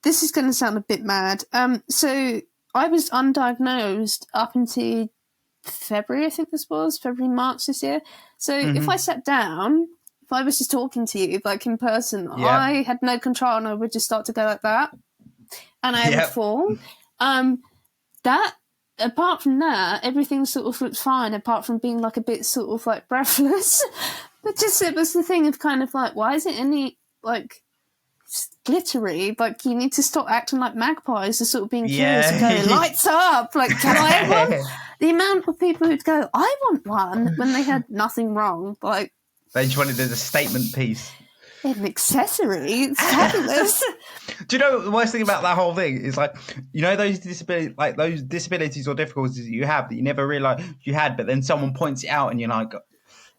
This is going to sound a bit mad. So I was undiagnosed up until February, I think this was, March this year. So if I sat down, if I was just talking to you, like in person, Yep. I had no control and I would just start to go like that. And I would fall. That, apart from that, everything sort of looked fine, apart from being like a bit sort of like breathless. But just, it was the thing of kind of like, why is it any like glittery? Like, you need to stop acting like magpies and sort of being curious and go, lights up, like, can I have one? The amount of people who'd go, I want one, when they had nothing wrong. Like, they just wanted it as a statement piece. An accessory. It's fabulous. Do you know the worst thing about that whole thing is, like, you know, those disabilities or difficulties that you have that you never realised you had, but then someone points it out and you're like,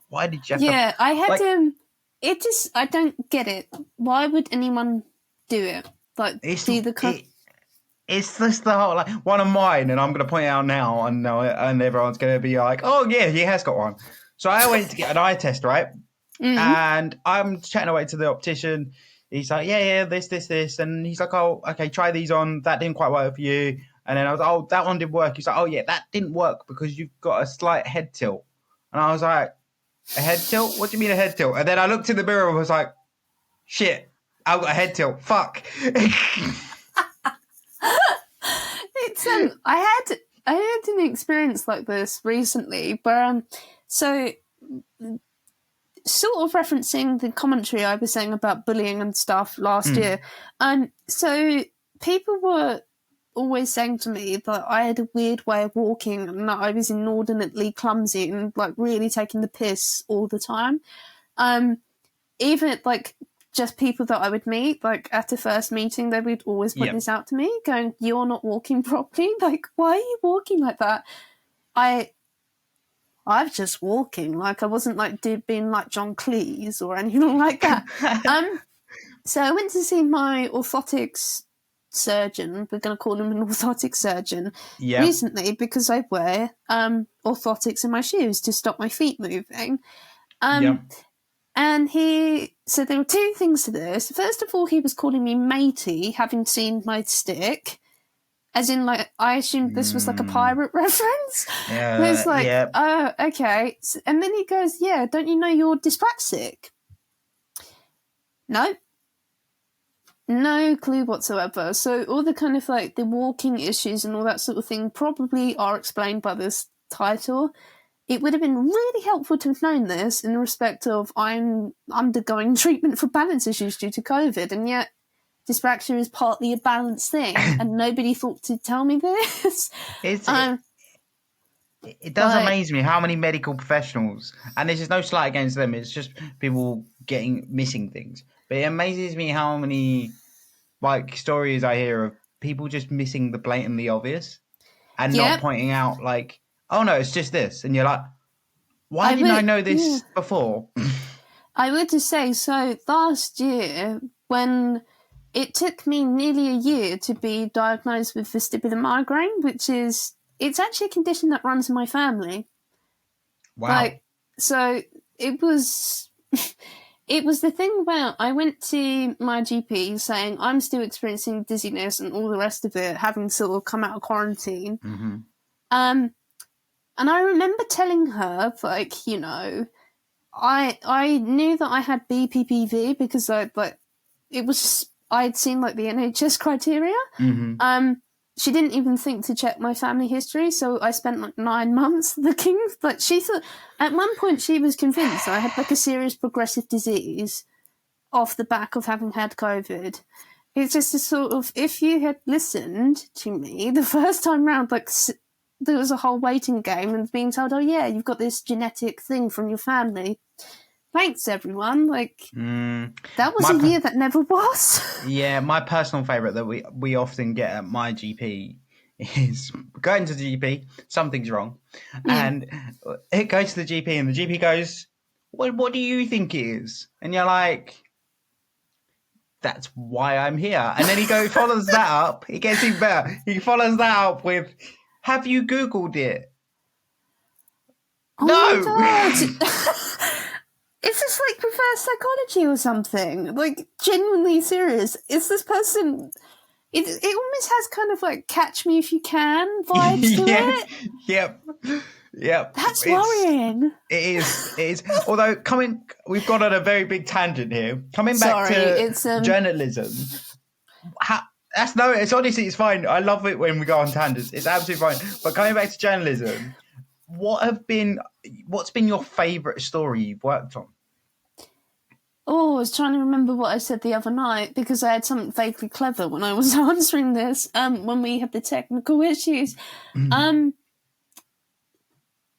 why did you have to... I had like, it just, I don't get it. Why would anyone do it? Like, it's just the whole, like, one of mine, and I'm going to point it out now, and everyone's going to be like, oh yeah, he has got one. So I went to get an eye test, right? And I'm chatting away to the optician. He's like, yeah, this. And he's like, oh, okay, try these on. That didn't quite work for you. And then I was like, oh, that one didn't work. He's like, oh, yeah, that didn't work because you've got a slight head tilt. And I was like, a head tilt? What do you mean a head tilt? And then I looked in the mirror and was like, shit, I've got a head tilt. Fuck. It's I had an experience like this recently where so sort of referencing the commentary I was saying about bullying and stuff last year. So people were always saying to me that I had a weird way of walking and that I was inordinately clumsy and like really taking the piss all the time. Even like just people that I would meet, like at a first meeting, they would always point this out to me, going, "You're not walking properly. Like, why are you walking like that?" I was just walking, like I wasn't like being like John Cleese or anything like that. So I went to see my orthotics surgeon. We're going to call him an orthotic surgeon recently because I wear orthotics in my shoes to stop my feet moving. And he said there were two things to this. First of all, he was calling me matey, having seen my stick. As in, like, I assumed this was like a pirate reference. Yeah, it's like, oh, okay. And then he goes, yeah, don't you know you're dyspraxic? No clue whatsoever. So all the kind of like the walking issues and all that sort of thing probably are explained by this title. It would have been really helpful to have known this in respect of I'm undergoing treatment for balance issues due to COVID, and yet dyspraxia is partly a balance thing, and nobody thought to tell me this. It does amaze me how many medical professionals, and this is no slight against them, it's just people missing things. But it amazes me how many like stories I hear of people just missing the blatantly obvious and not pointing out like, oh no, it's just this. And you're like, why didn't I know this before? I would just say, so last year when... It took me nearly a year to be diagnosed with vestibular migraine, it's actually a condition that runs in my family. Wow. So it was the thing where I went to my GP saying I'm still experiencing dizziness and all the rest of it, having sort of come out of quarantine. Mm-hmm. And I remember telling her, like, you know, I knew that I had BPPV because I'd seen like the NHS criteria. Mm-hmm. She didn't even think to check my family history, so I spent like 9 months looking. Like she thought, at one point she was convinced I had like a serious progressive disease off the back of having had COVID. It's just a sort of, if you had listened to me the first time round, like there was a whole waiting game and being told, oh yeah, you've got this genetic thing from your family. Thanks, everyone. Like, that was a year that never was. Yeah, my personal favourite that we often get at my GP is going to the GP, something's wrong, and it goes to the GP, and the GP goes, what do you think it is? And you're like, that's why I'm here. And then he follows that up. It gets even better. He follows that up with, have you Googled it? Oh no! My God. Is this like reverse psychology or something? Like, genuinely serious. Is this person... It almost has kind of like Catch Me If You Can vibes to it. Yep. Yeah, That's worrying. It is. Although we've gone on a very big tangent here. Coming back to journalism. It's honestly, it's fine. I love it when we go on tangents. It's absolutely fine. But coming back to journalism, what's been your favourite story you've worked on? Oh, I was trying to remember what I said the other night because I had something vaguely clever when I was answering this. When we had the technical issues,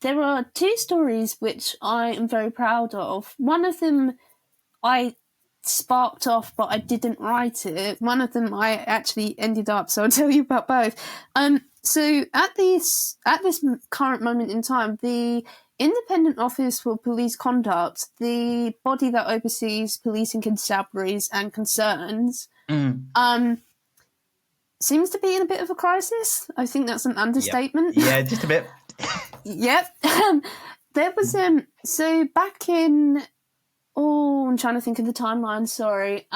there are two stories which I am very proud of. One of them I sparked off, but I didn't write it. One of them I actually ended up, so I'll tell you about both. So at this current moment in time, the Independent Office for Police Conduct, the body that oversees policing constabularies and concerns, seems to be in a bit of a crisis. I think that's an understatement. Yeah, just a bit. Yep. There was so back in I'm trying to think of the timeline, sorry.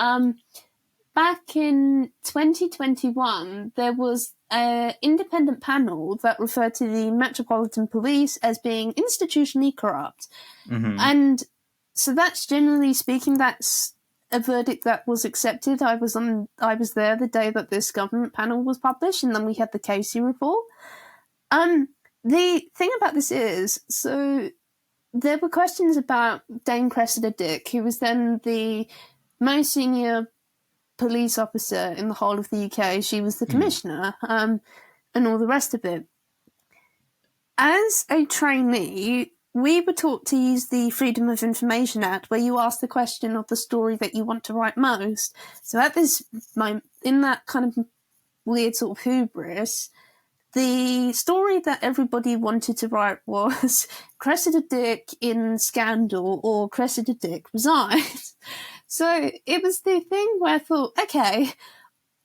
Back in 2021, there was an independent panel that referred to the Metropolitan Police as being institutionally corrupt. And so that's, generally speaking, that's a verdict that was accepted. I was there the day that this government panel was published, and then we had the Casey report. The thing about this is, so there were questions about Dame Cressida Dick, who was then the most senior police officer in the whole of the UK. She was the commissioner, and all the rest of it. As a trainee, we were taught to use the Freedom of Information Act, where you ask the question of the story that you want to write most. So at this moment, in that kind of weird sort of hubris, the story that everybody wanted to write was Cressida Dick in scandal or Cressida Dick resigns. So it was the thing where I thought, okay,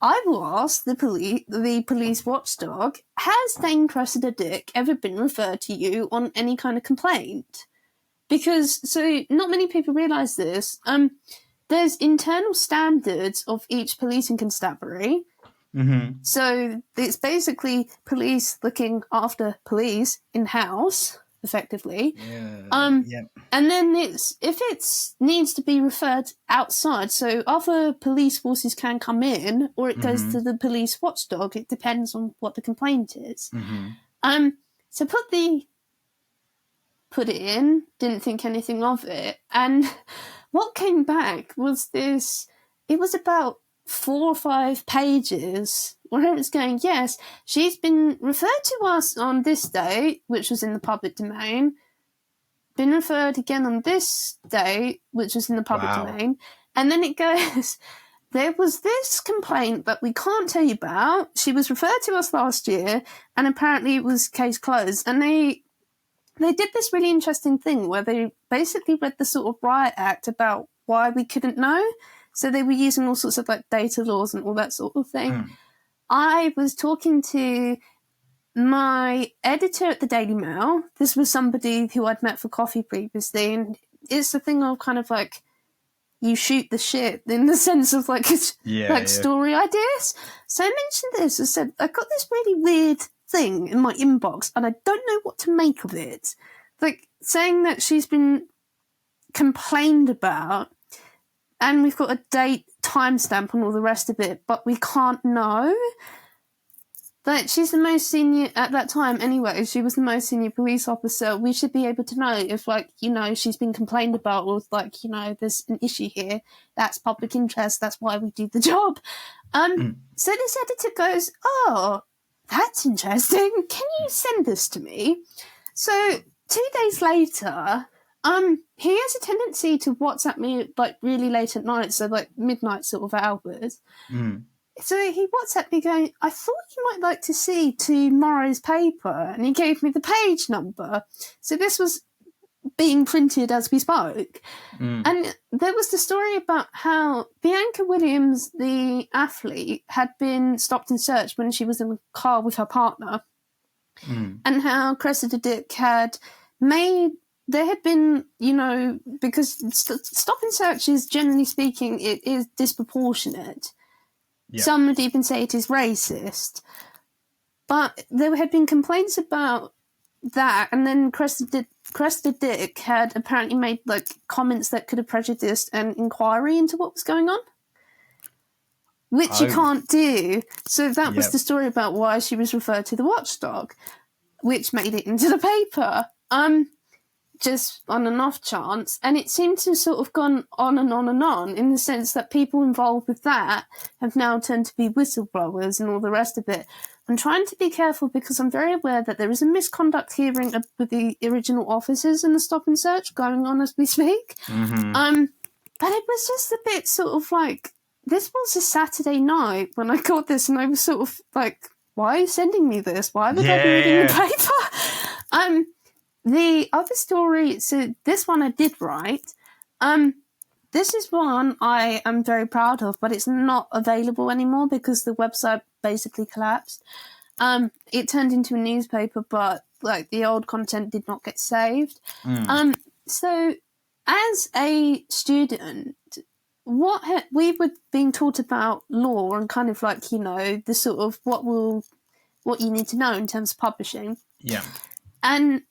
I will ask the police watchdog, has Dame Cressida Dick ever been referred to you on any kind of complaint? Because, so not many people realise this, there's internal standards of each policing constabulary. So it's basically police looking after police in-house, effectively. And then if it needs to be referred outside, so other police forces can come in, or it goes to the police watchdog. It depends on what the complaint is. So put it in, didn't think anything of it, and what came back was this. It was about 4 or 5 pages where it was going, yes, she's been referred to us on this date, which was in the public domain, been referred again on this date, which was in the public domain, and then it goes, there was this complaint that we can't tell you about, she was referred to us last year, and apparently it was case closed. And they did this really interesting thing where they basically read the sort of riot act about why we couldn't know. So they were using all sorts of like data laws and all that sort of thing. I was talking to my editor at the Daily Mail. This was somebody who I'd met for coffee previously. And it's the thing of kind of like, you shoot the shit in the sense of like, story ideas. So I mentioned this. I said, I got this really weird thing in my inbox and I don't know what to make of it. Like saying that she's been complained about, and we've got a date, timestamp, and all the rest of it, but we can't know. But she's the most senior at that time anyway. She was the most senior police officer. We should be able to know if, like, you know, she's been complained about, or like, you know, there's an issue here. That's public interest. That's why we do the job. So this editor goes, oh, that's interesting. Can you send this to me? So 2 days later, he has a tendency to WhatsApp me like really late at night, so like midnight sort of hours. So he WhatsApped me going, I thought you might like to see tomorrow's paper, and he gave me the page number. So this was being printed as we spoke. And there was the story about how Bianca Williams, the athlete, had been stopped and searched when she was in the car with her partner, and how Cressida Dick had made. There had been, you know, because stop and search is, generally speaking, it is disproportionate. Some would even say it is racist. But there had been complaints about that, and then Crested Dick had apparently made like comments that could have prejudiced an inquiry into what was going on, which you can't do. So that was the story about why she was referred to the watchdog, which made it into the paper. Just on an off chance, and it seemed to have sort of gone on and on and on, in the sense that people involved with that have now turned to be whistleblowers and all the rest of it. I'm trying to be careful because I'm very aware that there is a misconduct hearing with the original officers in the stop and search going on as we speak. But it was just a bit sort of like, this was a Saturday night when I got this, and I was sort of like, why are you sending me this? Why would I be reading the paper? The other story, so this one I did write. This is one I am very proud of, but it's not available anymore because the website basically collapsed. It turned into a newspaper, but like the old content did not get saved. So as a student, we were being taught about law and kind of like, you know, the sort of what you need to know in terms of publishing. Yeah. And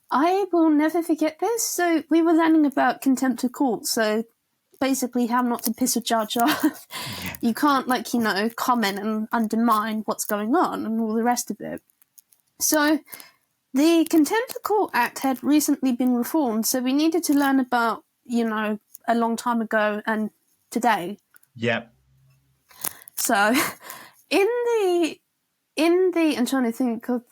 I will never forget this. So we were learning about contempt of court. So basically how not to piss a judge off. You can't, like, you know, comment and undermine what's going on and all the rest of it. So the Contempt of Court Act had recently been reformed. So we needed to learn about, you know, a long time ago and today. Yep. So I'm trying to think of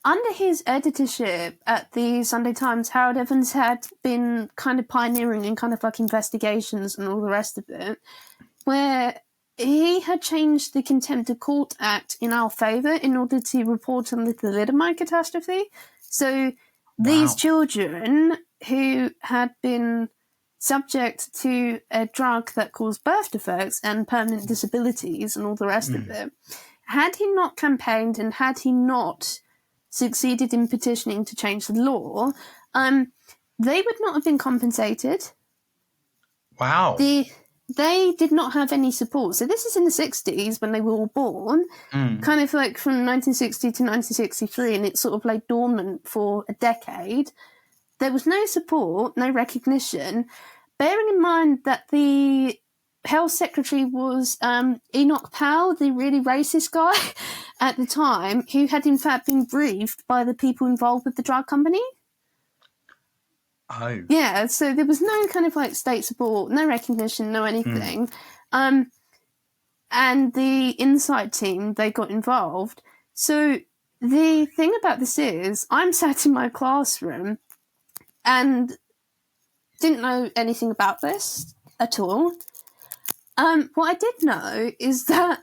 under his editorship at the Sunday Times, Harold Evans had been kind of pioneering in kind of like investigations and all the rest of it, where he had changed the Contempt of Court Act in our favour in order to report on the thalidomide catastrophe. So these children who had been subject to a drug that caused birth defects and permanent disabilities and all the rest of it, had he not campaigned and had he not succeeded in petitioning to change the law, they would not have been compensated. Wow. They did not have any support. So this is in the 60s when they were all born, kind of like from 1960 to 1963, and it sort of lay dormant for a decade. There was no support, no recognition, bearing in mind that the Health Secretary was Enoch Powell, the really racist guy at the time, who had in fact been briefed by the people involved with the drug company. Oh. Yeah, so there was no kind of like state support, no recognition, no anything. And the Insight team, they got involved. So the thing about this is, I'm sat in my classroom and didn't know anything about this at all. What I did know is that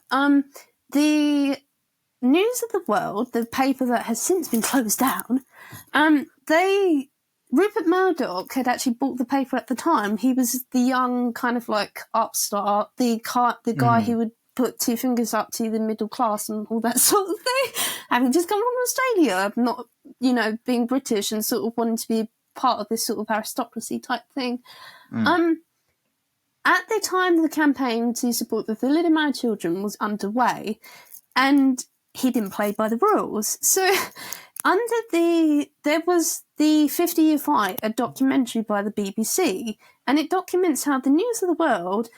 the News of the World, the paper that has since been closed down, Rupert Murdoch had actually bought the paper at the time. He was the young kind of like upstart, the guy who would put two fingers up to the middle class and all that sort of thing, having just come from Australia, not, you know, being British and sort of wanting to be part of this sort of aristocracy type thing. At the time, the campaign to support the thalidomide children was underway, and he didn't play by the rules. So there was the 50-Year Fight, a documentary by the BBC, and it documents how the News of the World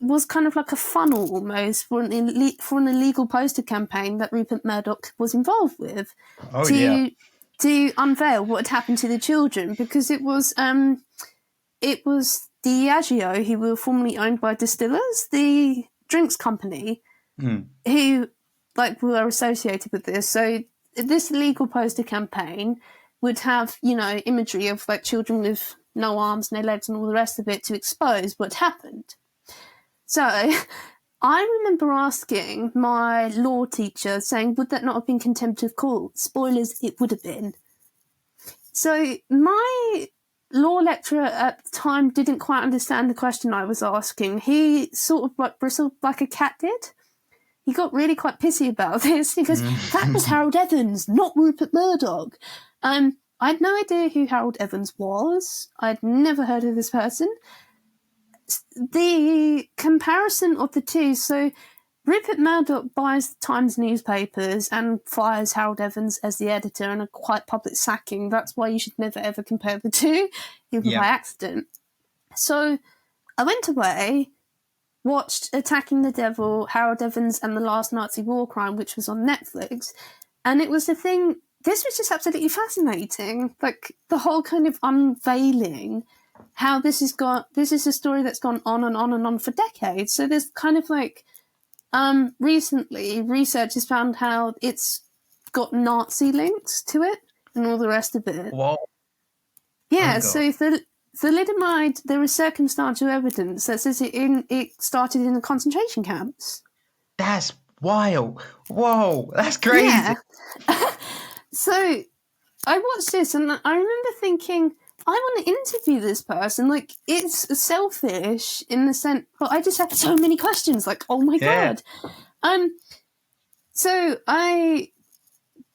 was kind of like a funnel almost for an illegal poster campaign that Rupert Murdoch was involved with to unveil what had happened to the children, because it was Diageo, who were formerly owned by Distillers, the drinks company, who like were associated with this. So this legal poster campaign would have, you know, imagery of like children with no arms, no legs, and all the rest of it to expose what happened. So I remember asking my law teacher, saying, would that not have been contempt of court? Spoilers, it would have been. So my law lecturer at the time didn't quite understand the question I was asking. He sort of like bristled like a cat did. He got really quite pissy about this. He goes, that was Harold Evans, not Rupert Murdoch. I had no idea who Harold Evans was. I'd never heard of this person. The comparison of the two, so Rupert Murdoch buys the Times newspapers and fires Harold Evans as the editor in a quite public sacking. That's why you should never ever compare the two, even by accident. So I went away, watched Attacking the Devil, Harold Evans and the Last Nazi War Crime, which was on Netflix, and it was the thing. This was just absolutely fascinating. Like the whole kind of unveiling how this is a story that's gone on and on and on for decades. So there's kind of like recently research has found how it's got Nazi links to it and all the rest of it. What? Yeah, so thalidomide, there is circumstantial evidence that says it started in the concentration camps. That's wild. Whoa, that's crazy. Yeah. So I watched this and I remember thinking, I want to interview this person. Like, it's selfish in the sense, but I just had so many questions. Like, oh my God. So I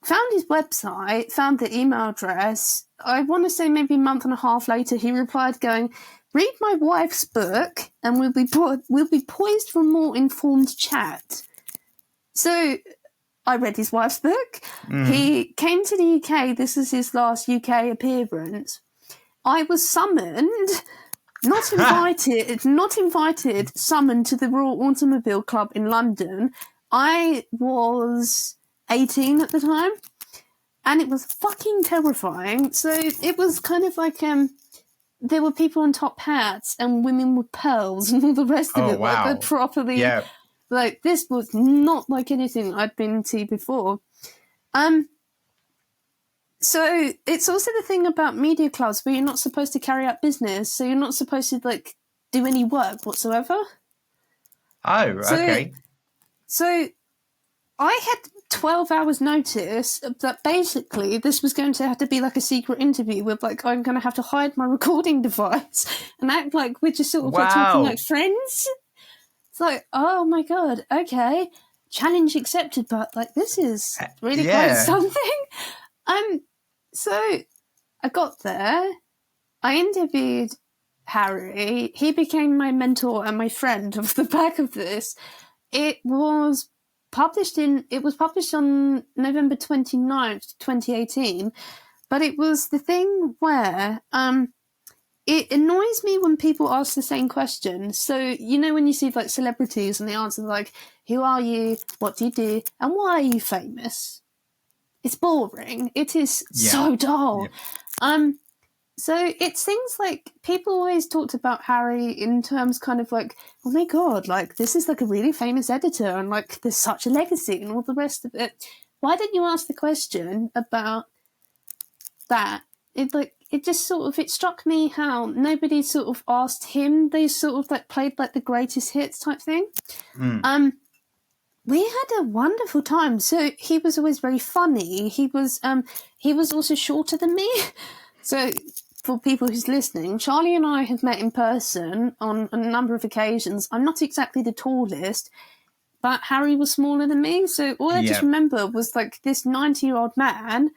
found his website, found the email address. I want to say maybe a month and a half later, he replied going, read my wife's book and we'll be poised for a more informed chat. So I read his wife's book. He came to the UK. This was his last UK appearance. I was summoned, not invited, summoned to the Royal Automobile Club in London. I was 18 at the time, and it was fucking terrifying. So it was kind of like there were people in top hats and women with pearls and all the rest of it. Wow. Like, properly, like this was not like anything I'd been to before. So it's also the thing about media clubs where you're not supposed to carry out business, so you're not supposed to like do any work whatsoever. Oh, okay. So I had 12 hours notice that basically this was going to have to be like a secret interview with like I'm going to have to hide my recording device and act like we're just sort of like talking like friends. It's like, oh my God, okay, challenge accepted, but like this is really quite something. So I got there, I interviewed Harry, he became my mentor and my friend off the back of this. It was published on November 29th, 2018, but it was the thing where it annoys me when people ask the same question. So, you know, when you see like celebrities and they answer like, who are you, what do you do, and why are you famous? It's boring. It is so dull. So it's things like people always talked about Harry in terms kind of like, oh my God, like this is like a really famous editor and like there's such a legacy and all the rest of it. Why didn't you ask the question about that? It just sort of, it struck me how nobody sort of asked him. They sort of like played like the greatest hits type thing. We had a wonderful time. So he was always very funny. He was also shorter than me. So for people who's listening, Charlie and I have met in person on a number of occasions. I'm not exactly the tallest, but Harry was smaller than me. So all I just remember was like this 90-year-old man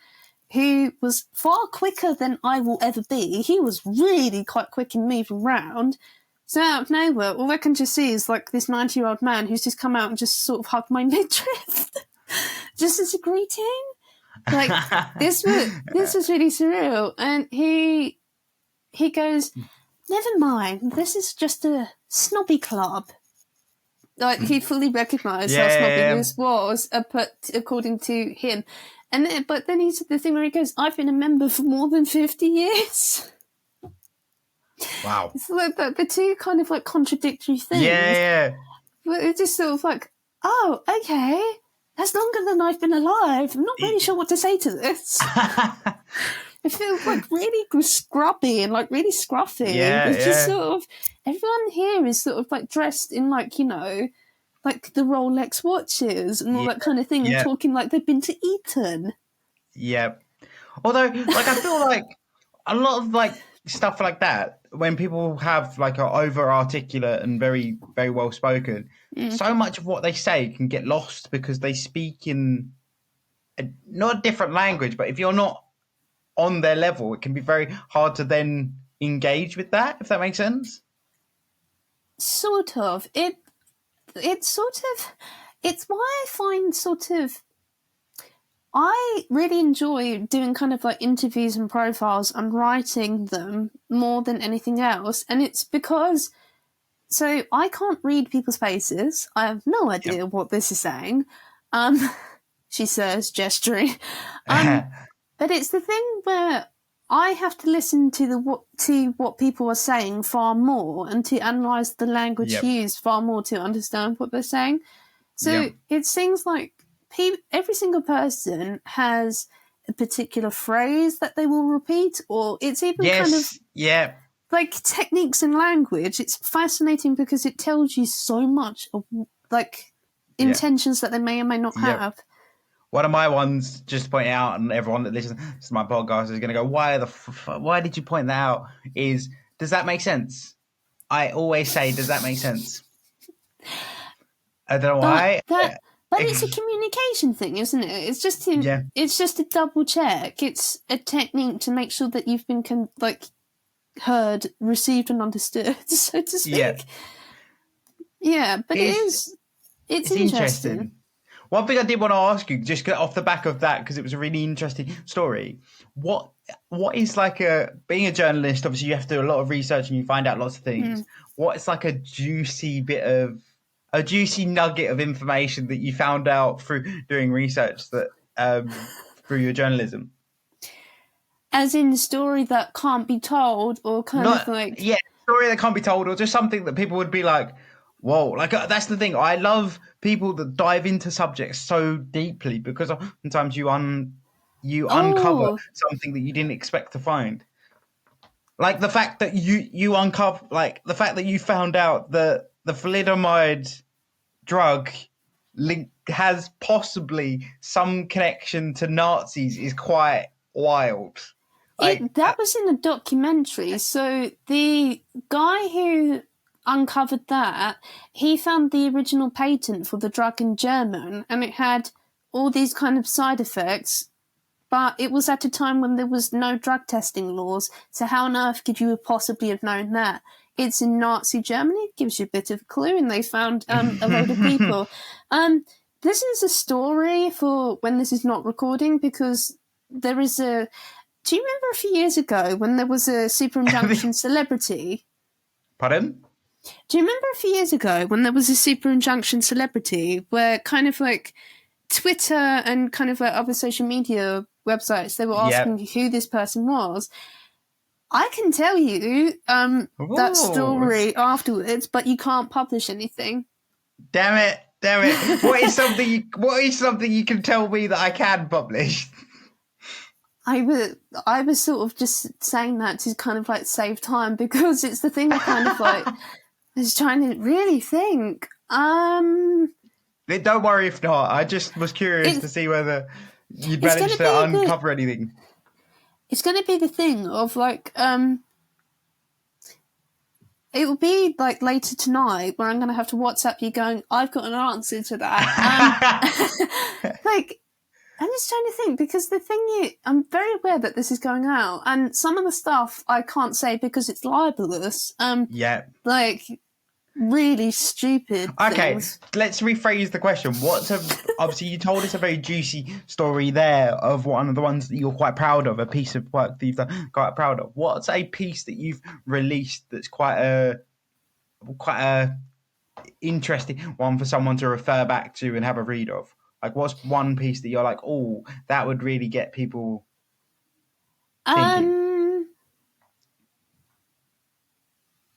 who was far quicker than I will ever be. He was really quite quick in moving around. So out of nowhere, all I can just see is like this 90-year-old man who's just come out and just sort of hugged my midriff, just as a greeting. Like this was really surreal. And he goes, never mind, this is just a snobby club. Like he fully recognised how snobby this was, but according to him. But then he said the thing where he goes, I've been a member for more than 50 years. Wow. It's like the two kind of like contradictory things. Yeah. But it's just sort of like, oh, okay, that's longer than I've been alive. I'm not really sure what to say to this. It feels like really scrubby and like really scruffy. It's just sort of, everyone here is sort of like dressed in like, you know, like the Rolex watches and all that kind of thing and talking like they've been to Eton. Yeah. Although, like, I feel like a lot of like stuff like that, when people have like are over articulate and very, very well spoken, so much of what they say can get lost because they speak in not a different language, but if you're not on their level, it can be very hard to then engage with that, if that makes sense. Sort of. It sort of, It's why I find I really enjoy doing kind of like interviews and profiles and writing them more than anything else. And it's because, so I can't read people's faces. I have no idea what this is saying. She says, gesturing. But it's the thing where I have to listen to what people are saying far more and to analyse the language used far more to understand what they're saying. So it seems like every single person has a particular phrase that they will repeat, or it's even kind of like techniques in language. It's fascinating because it tells you so much of like intentions that they may or may not have. One of my ones, just to point out, and everyone that listens to my podcast is going to go, why did you point that out? Is, does that make sense? I always say, does that make sense? I don't know why. But it's a communication thing, isn't it? It's just it's just a double check. It's a technique to make sure that you've been heard, received, and understood, so to speak. Yeah, but it's interesting. One thing I did want to ask you, just off the back of that, because it was a really interesting story. What is like being a journalist? Obviously, you have to do a lot of research and you find out lots of things. What is like a juicy nugget of information that you found out through doing research that through your journalism? As in the story that can't be told, or story that can't be told, or just something that people would be like, whoa, like that's the thing. I love people that dive into subjects so deeply, because sometimes you uncover something that you didn't expect to find. Like the fact that you uncover, like the fact that you found out that the thalidomide drug has possibly some connection to Nazis is quite wild. That was in a documentary. So the guy who uncovered that, he found the original patent for the drug in German, and it had all these kind of side effects, but it was at a time when there was no drug testing laws, so how on earth could you possibly have known that? It's in Nazi Germany. It gives you a bit of a clue, and they found a load of people. This is a story for when this is not recording, because there is a... Do you remember a few years ago when there was a super injunction celebrity? Pardon? Do you remember a few years ago when there was a super injunction celebrity where kind of like Twitter and kind of like other social media websites, they were asking who this person was? I can tell you that story afterwards, but you can't publish anything. Damn it. What is something you can tell me that I can publish? I was sort of just saying that to kind of like save time, because it's the thing that kind of like I was trying to really think. Don't worry if not. I just was curious to see whether you'd managed to uncover anything. It's going to be the thing of like it will be like later tonight where I'm going to have to WhatsApp you going, I've got an answer to that. Like, I'm just trying to think, because the thing is, I'm very aware that this is going out, and some of the stuff I can't say because it's libelous. Like really stupid things. Let's rephrase the question. Obviously you told us a very juicy story there of one of the ones that you're quite proud of, a piece of work that you've done quite proud of. What's a piece that you've released that's quite a interesting one for someone to refer back to and have a read of? Like, what's one piece that you're like, oh, that would really get people thinking?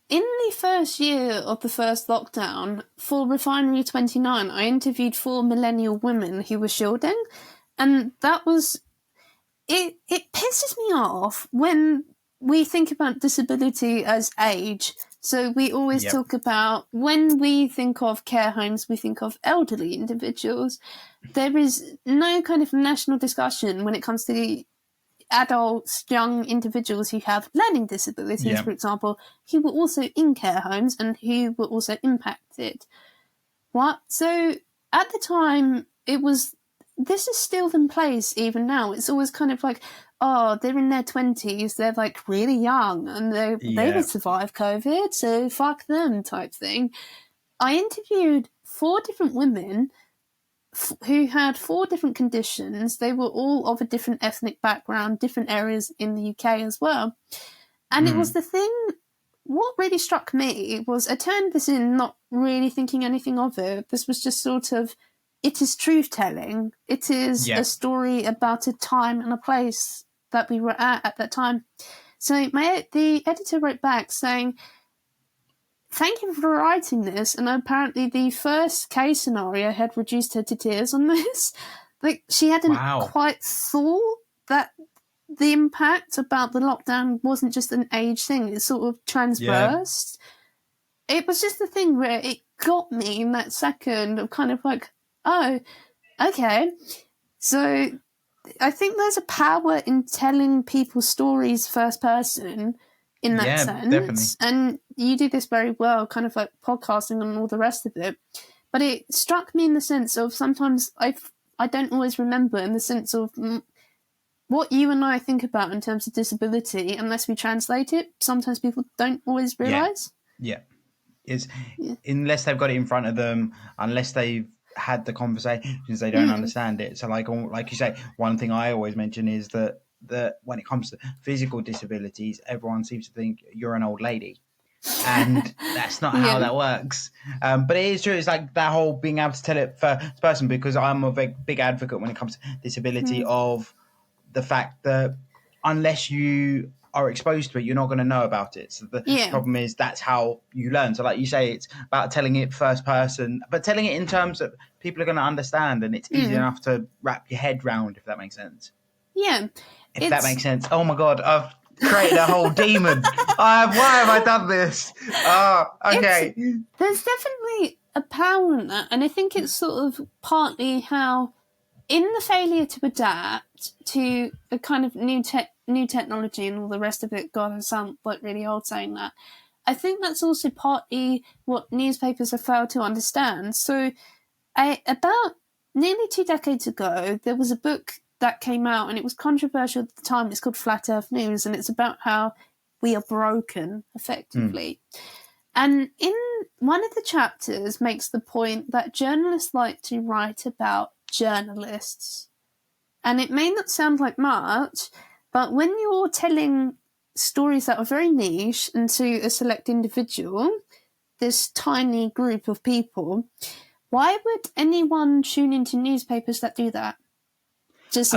In the first year of the first lockdown, for Refinery 29, I interviewed 4 millennial women who were shielding, and that was... It pisses me off when we think about disability as age. So we always talk about, when we think of care homes, we think of elderly individuals. There is no kind of national discussion when it comes to the adults, young individuals who have learning disabilities, for example, who were also in care homes and who were also impacted. So at the time, this is still in place even now. It's always kind of like, oh, they're in their 20s, they're like really young, and they would survive COVID, so fuck them type thing. I interviewed 4 different women who had 4 different conditions. They were all of a different ethnic background, different areas in the UK as well. And it was the thing, what really struck me was I turned this in not really thinking anything of it. This was just sort of, it is truth-telling. It is a story about a time and a place that we were at that time. So the editor wrote back saying, thank you for writing this. And apparently the first case scenario had reduced her to tears on this. Like, she hadn't quite thought that the impact about the lockdown wasn't just an age thing. It's sort of transversed. Yeah. It was just the thing where it got me in that second of kind of like, oh, okay. So I think there's a power in telling people's stories first person in that sense. Definitely. And you do this very well, kind of like podcasting and all the rest of it. But it struck me in the sense of sometimes I don't always remember in the sense of what you and I think about in terms of disability, unless we translate it, sometimes people don't always realise. Yeah. Unless they've got it in front of them, unless they've had the conversations, they don't understand it. So like you say, one thing I always mention is that when it comes to physical disabilities, everyone seems to think you're an old lady. And that's not how that works. But it is true. It's like that whole being able to tell it first person, because I'm a big advocate when it comes to disability of the fact that unless you are exposed to it, you're not going to know about it. So the problem is that's how you learn. So like you say, it's about telling it first person, but telling it in terms that people are going to understand, and it's easy enough to wrap your head round, if that makes sense. Yeah. If that makes sense. Oh my God, I've created a whole demon. Why have I done this? Okay. There's definitely a power in that, and I think it's sort of partly how, in the failure to adapt to a kind of new technology and all the rest of it, God, I sound like really old saying that, I think that's also partly what newspapers have failed to understand. So about nearly 2 decades ago, there was a book that came out, and it was controversial at the time. It's called Flat Earth News, and it's about how we are broken, effectively. And in one of the chapters makes the point that journalists like to write about journalists. And it may not sound like much, but when you're telling stories that are very niche and to a select individual, this tiny group of people, why would anyone tune into newspapers that do that? It's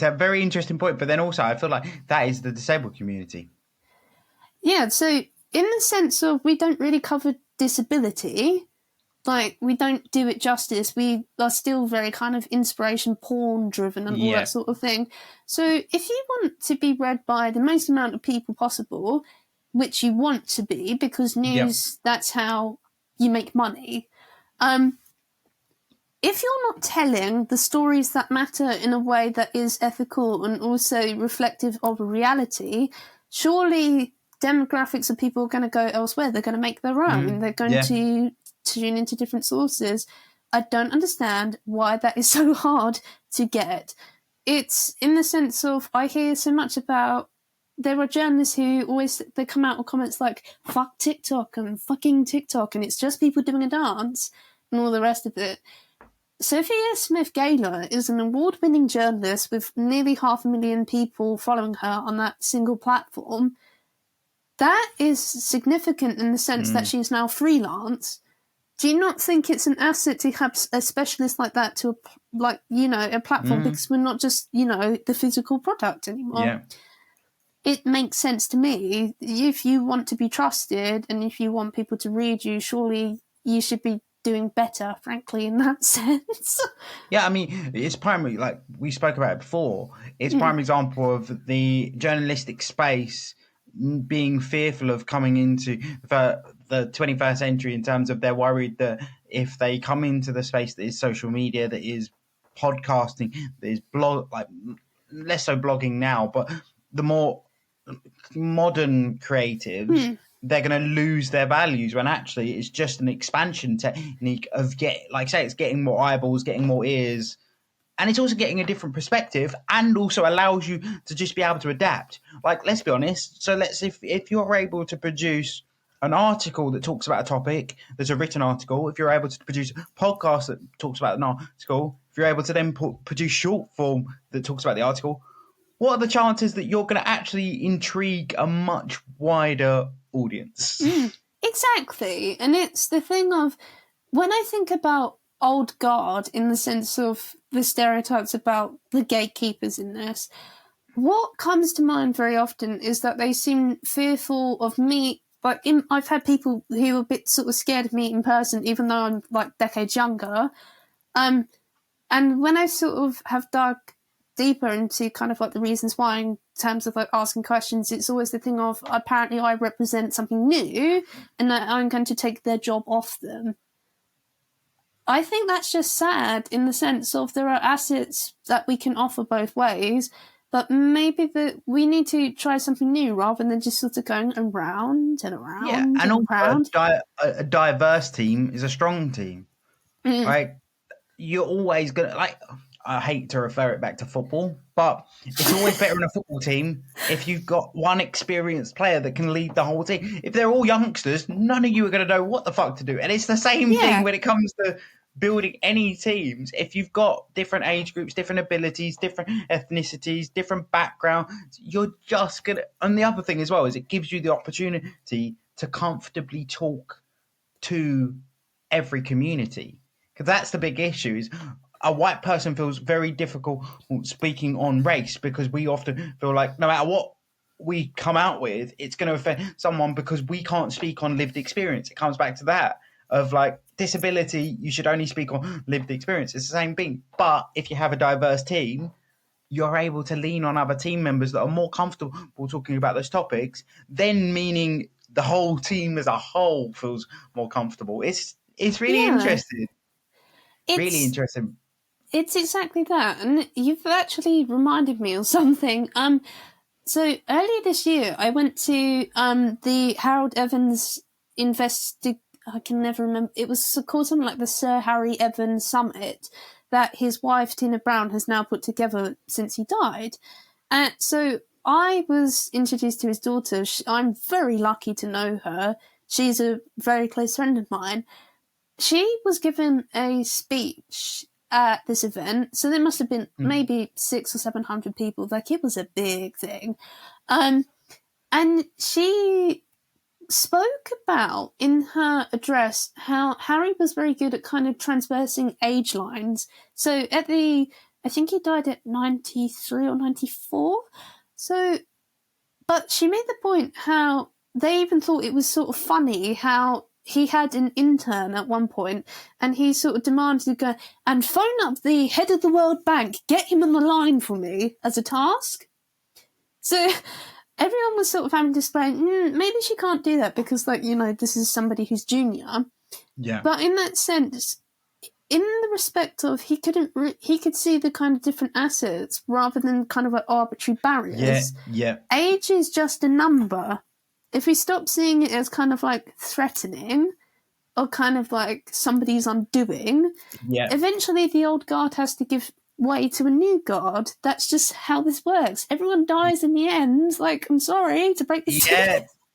a very interesting point, but then also I feel like that is the disabled community. Yeah, so in the sense of we don't really cover disability, like we don't do it justice, we are still very kind of inspiration porn driven and all that sort of thing. So if you want to be read by the most amount of people possible, which you want to be, because news, that's how you make money, if you're not telling the stories that matter in a way that is ethical and also reflective of reality, surely demographics of people are going to go elsewhere. They're going to make their own. They're going to tune into different sources. I don't understand why that is so hard to get. It's in the sense of, I hear so much about, there are journalists who always, they come out with comments like, fuck TikTok and fucking TikTok, and it's just people doing a dance and all the rest of it. Sophia Smith-Gaylor is an award-winning journalist with nearly 500,000 people following her on that single platform. That is significant in the sense that she's now freelance. Do you not think it's an asset to have a specialist like that to, a platform, because we're not just, the physical product anymore? Yeah. It makes sense to me. If you want to be trusted and if you want people to read you, surely you should be doing better, frankly, in that sense. Yeah, I mean, it's primary, like we spoke about it before, it's prime example of the journalistic space being fearful of coming into the 21st century, in terms of they're worried that if they come into the space that is social media, that is podcasting, that is less so blogging now, but the more modern creatives, they're going to lose their values, when actually it's just an expansion technique of it's getting more eyeballs, getting more ears, and it's also getting a different perspective, and also allows you to just be able to adapt. Like, let's be honest. So if you're able to produce an article that talks about a topic, there's a written article. If you're able to produce a podcast that talks about an article, if you're able to then produce short form that talks about the article, what are the chances that you're going to actually intrigue a much wider audience? Exactly. And it's the thing of, when I think about old guard in the sense of the stereotypes about the gatekeepers in this, what comes to mind very often is that they seem fearful of me. Like, I've had people who are a bit sort of scared of me in person, even though I'm like decades younger. And when I sort of have dug deeper into kind of like the reasons why in terms of like asking questions, it's always the thing of, apparently I represent something new and that I'm going to take their job off them. I think that's just sad in the sense of there are assets that we can offer both ways, but maybe that we need to try something new rather than just sort of going around and around and and around. A diverse team is a strong team. Right? You're always going to, like, I hate to refer it back to football, but it's always better in a football team if you've got one experienced player that can lead the whole team. If they're all youngsters, none of you are going to know what the fuck to do. And it's the same thing when it comes to building any teams. If you've got different age groups, different abilities, different ethnicities, different background, you're just going to... And the other thing as well is it gives you the opportunity to comfortably talk to every community. Because that's the big issue, is a white person feels very difficult speaking on race, because we often feel like no matter what we come out with, it's going to offend someone because we can't speak on lived experience. It comes back to that of like disability, you should only speak on lived experience. It's the same thing. But if you have a diverse team, you're able to lean on other team members that are more comfortable talking about those topics, then meaning the whole team as a whole feels more comfortable. It's really interesting. Really interesting. It's exactly that. And you've actually reminded me of something. So earlier this year, I went to the Harold Evans I can never remember. It was called something like the Sir Harry Evans Summit that his wife, Tina Brown, has now put together since he died. And so I was introduced to his daughter. I'm very lucky to know her. She's a very close friend of mine. She was given a speech at this event, so there must have been maybe 600 or 700 people. Like, it was a big thing. And she spoke about in her address how Harry was very good at kind of transversing age lines. So I think he died at 93 or 94. So, but she made the point how they even thought it was sort of funny how he had an intern at one point and he sort of demanded to go and phone up the head of the World Bank, get him on the line for me as a task. So everyone was sort of having to explain, maybe she can't do that because, like, you know, this is somebody who's junior. Yeah. But in that sense, in the respect of he could see the kind of different assets rather than kind of like arbitrary barriers. Yeah. Age is just a number. If we stop seeing it as kind of like threatening or kind of like somebody's undoing, eventually the old guard has to give way to a new guard. That's just how this works. Everyone dies in the end. Like, I'm sorry to break this.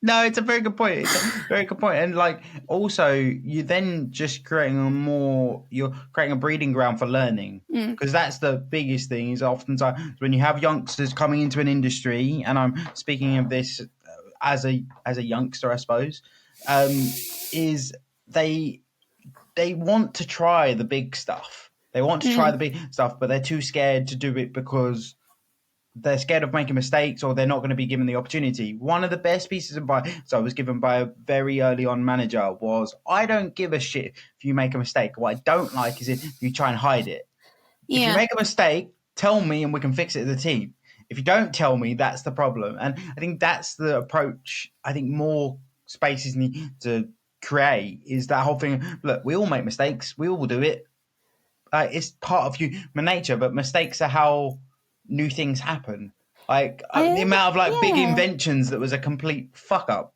No, it's a very good point. And like, also, you then just you're creating a breeding ground for learning, because that's the biggest thing. Is oftentimes when you have youngsters coming into an industry, and I'm speaking of this as a youngster, I suppose, is they want to try the big stuff. They want to try the big stuff, but they're too scared to do it because they're scared of making mistakes or they're not going to be given the opportunity. One of the best pieces of advice I was given by a very early on manager was, I don't give a shit if you make a mistake. What I don't like is if you try and hide it. If you make a mistake, tell me and we can fix it as a team. If you don't tell me, that's the problem. And I think that's the approach I think more spaces need to create, is that whole thing. Look, we all make mistakes. We all do it. It's part of human nature, but mistakes are how new things happen. Like the amount of like big inventions that was a complete fuck up.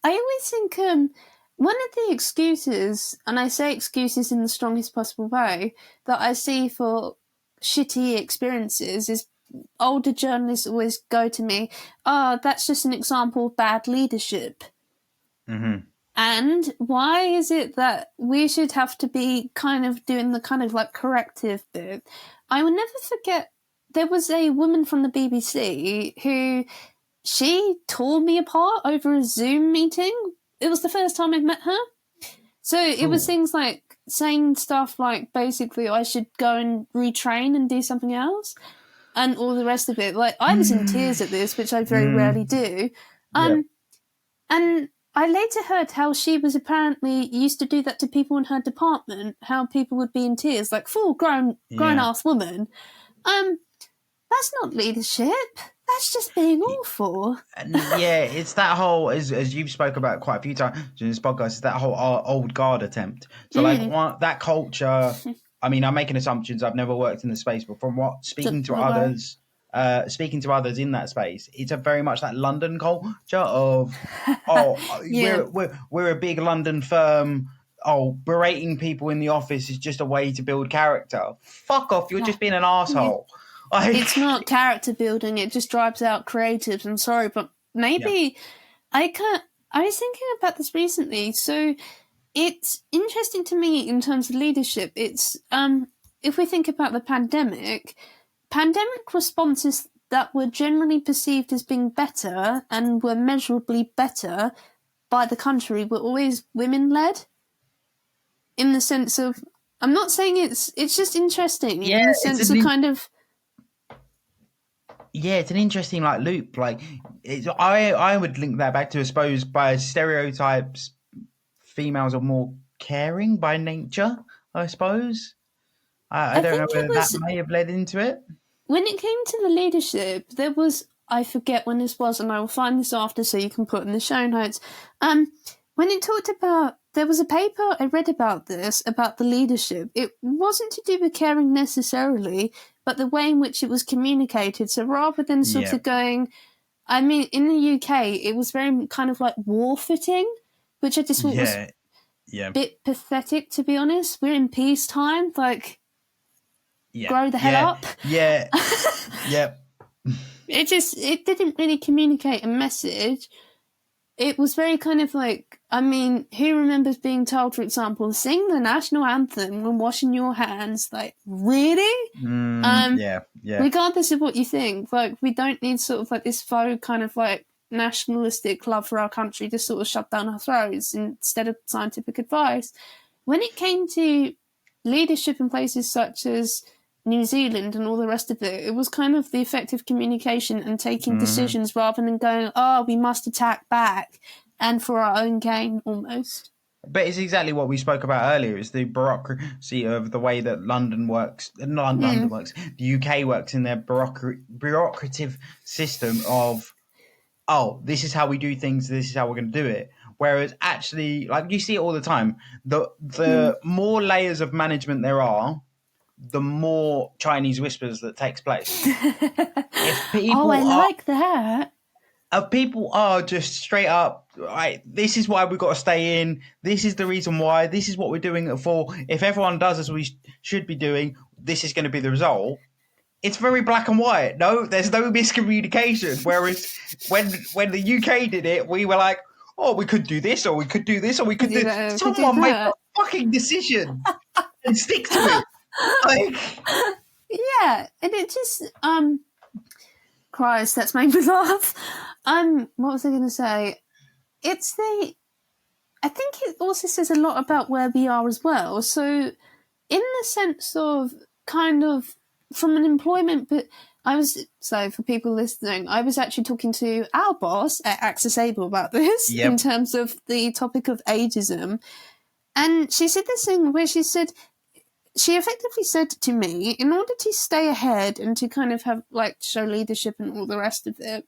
I always think one of the excuses, and I say excuses in the strongest possible way, that I see for shitty experiences is older journalists always go to me, oh, that's just an example of bad leadership. Mm-hmm. And why is it that we should have to be kind of doing the kind of like corrective bit? I will never forget, there was a woman from the BBC who, she tore me apart over a Zoom meeting. It was the first time I'd met her. So it was things like saying stuff like, basically, I should go and retrain and do something else, and all the rest of it. Like, I was in tears at this, which I very rarely do. And I later heard how she was apparently used to do that to people in her department, how people would be in tears, like full grown-ass woman. That's not leadership. That's just being awful. Yeah, it's that whole, as you've spoke about quite a few times in this podcast, it's that whole old guard attempt. So like that culture, I mean, I'm making assumptions. I've never worked in the space, but from what speaking to others in that space, it's a very much that London culture of, we're a big London firm. Oh, berating people in the office is just a way to build character. Fuck off! You're just being an asshole. It's not character building, it just drives out creatives. I'm sorry, but maybe I was thinking about this recently. So it's interesting to me in terms of leadership. It's if we think about the pandemic responses that were generally perceived as being better and were measurably better by the country were always women-led. In the sense of, I'm not saying it's just interesting in the sense of kind of. Yeah, it's an interesting like loop. Like, I would link that back to, I suppose, by stereotypes, females are more caring by nature. I suppose. I don't know whether that may have led into it. When it came to the leadership, there was, I forget when this was, and I will find this after so you can put in the show notes. When it talked about, there was a paper I read about this, about the leadership. It wasn't to do with caring necessarily, but the way in which it was communicated. So rather than sort of going, I mean, in the UK, it was very kind of like war footing, which I just thought was a bit pathetic, to be honest. We're in peacetime, like, grow the hell up. Yeah, yeah. It didn't really communicate a message. It was very kind of like, I mean, who remembers being told, for example, sing the national anthem when washing your hands? Like, really? Regardless of what you think, like, we don't need sort of like this faux kind of like nationalistic love for our country to sort of shove down our throats instead of scientific advice. When it came to leadership in places such as New Zealand and all the rest of it, it was kind of the effective communication and taking decisions rather than going, oh, we must attack back and for our own gain almost. But it's exactly what we spoke about earlier. It's the bureaucracy of the way that London works. Not London works. The UK works in their bureaucrative system of, oh, this is how we do things. This is how we're going to do it. Whereas actually, like you see it all the time, the more layers of management there are, the more Chinese whispers that takes place. Like that. If people are just straight up, right, this is why we've got to stay in, this is the reason why, this is what we're doing it for, if everyone does as we should be doing, this is going to be the result. It's very black and white. No, there's no miscommunication. Whereas when the UK did it, we were like, oh, we could do this, or we could do this, or we could do this. Someone make a fucking decision and stick to it. Like, yeah, and it just Christ, that's made me laugh. What was I going to say? I think it also says a lot about where we are as well. So, in the sense of kind of from an employment, but for people listening, I was actually talking to our boss at Access Able about this in terms of the topic of ageism, and she said this thing where she effectively said to me, in order to stay ahead and to kind of have, like, show leadership and all the rest of it,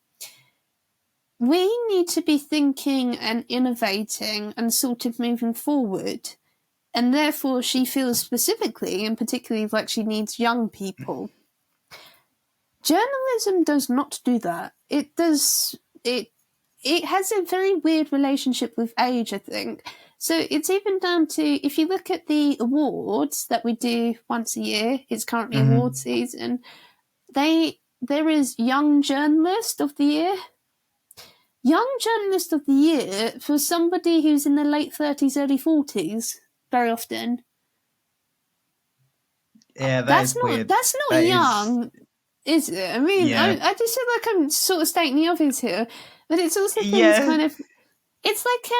we need to be thinking and innovating and sort of moving forward. And therefore, she feels specifically, and particularly like she needs young people. Journalism does not do that. It has a very weird relationship with age, I think. So it's even down to, if you look at the awards that we do once a year, it's currently award season, they there is Young Journalist of the Year. Young Journalist of the Year for somebody who's in their late 30s, early 40s, very often. Yeah, that's weird. That's not young, is it? I mean, yeah. I just feel like I'm sort of stating the obvious here, but it's also things kind of... It's like...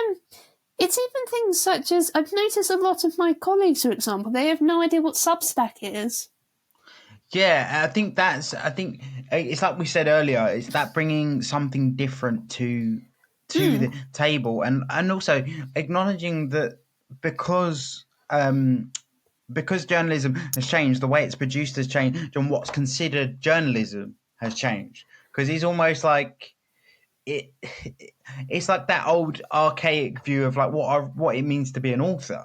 It's even things such as... I've noticed a lot of my colleagues, for example, they have no idea what Substack is. Yeah, I think it's like we said earlier, it's that bringing something different to the table, and also acknowledging that because journalism has changed, the way it's produced has changed, and what's considered journalism has changed. Because it's almost like it's like that old archaic view of like what it means to be an author.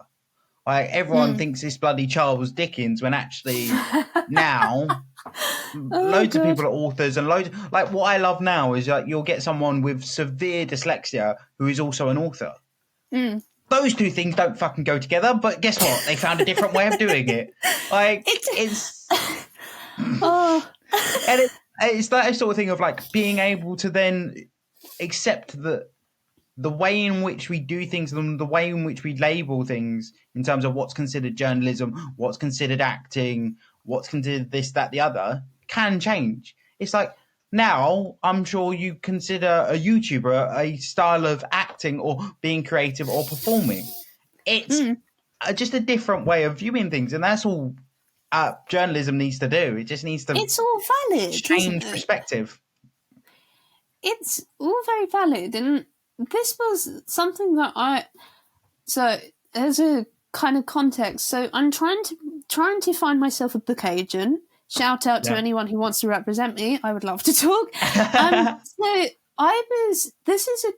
Like everyone thinks it's bloody Charles Dickens, when actually now loads of people are authors, and like what I love now is like you'll get someone with severe dyslexia who is also an author. Those two things don't fucking go together, but guess what? They found a different way of doing it. Like it's and it's that sort of thing of like being able to then accept that the way in which we do things and the way in which we label things in terms of what's considered journalism, what's considered acting, what's considered this, that, the other, can change. It's like now I'm sure you consider a YouTuber a style of acting or being creative or performing. It's just a different way of viewing things, and that's all journalism needs to do. It just needs to it's all valid, change perspective. It's all very valid, and this was something that so as a kind of context, so I'm trying to find myself a book agent. Shout out to anyone who wants to represent me. I would love to talk. This is a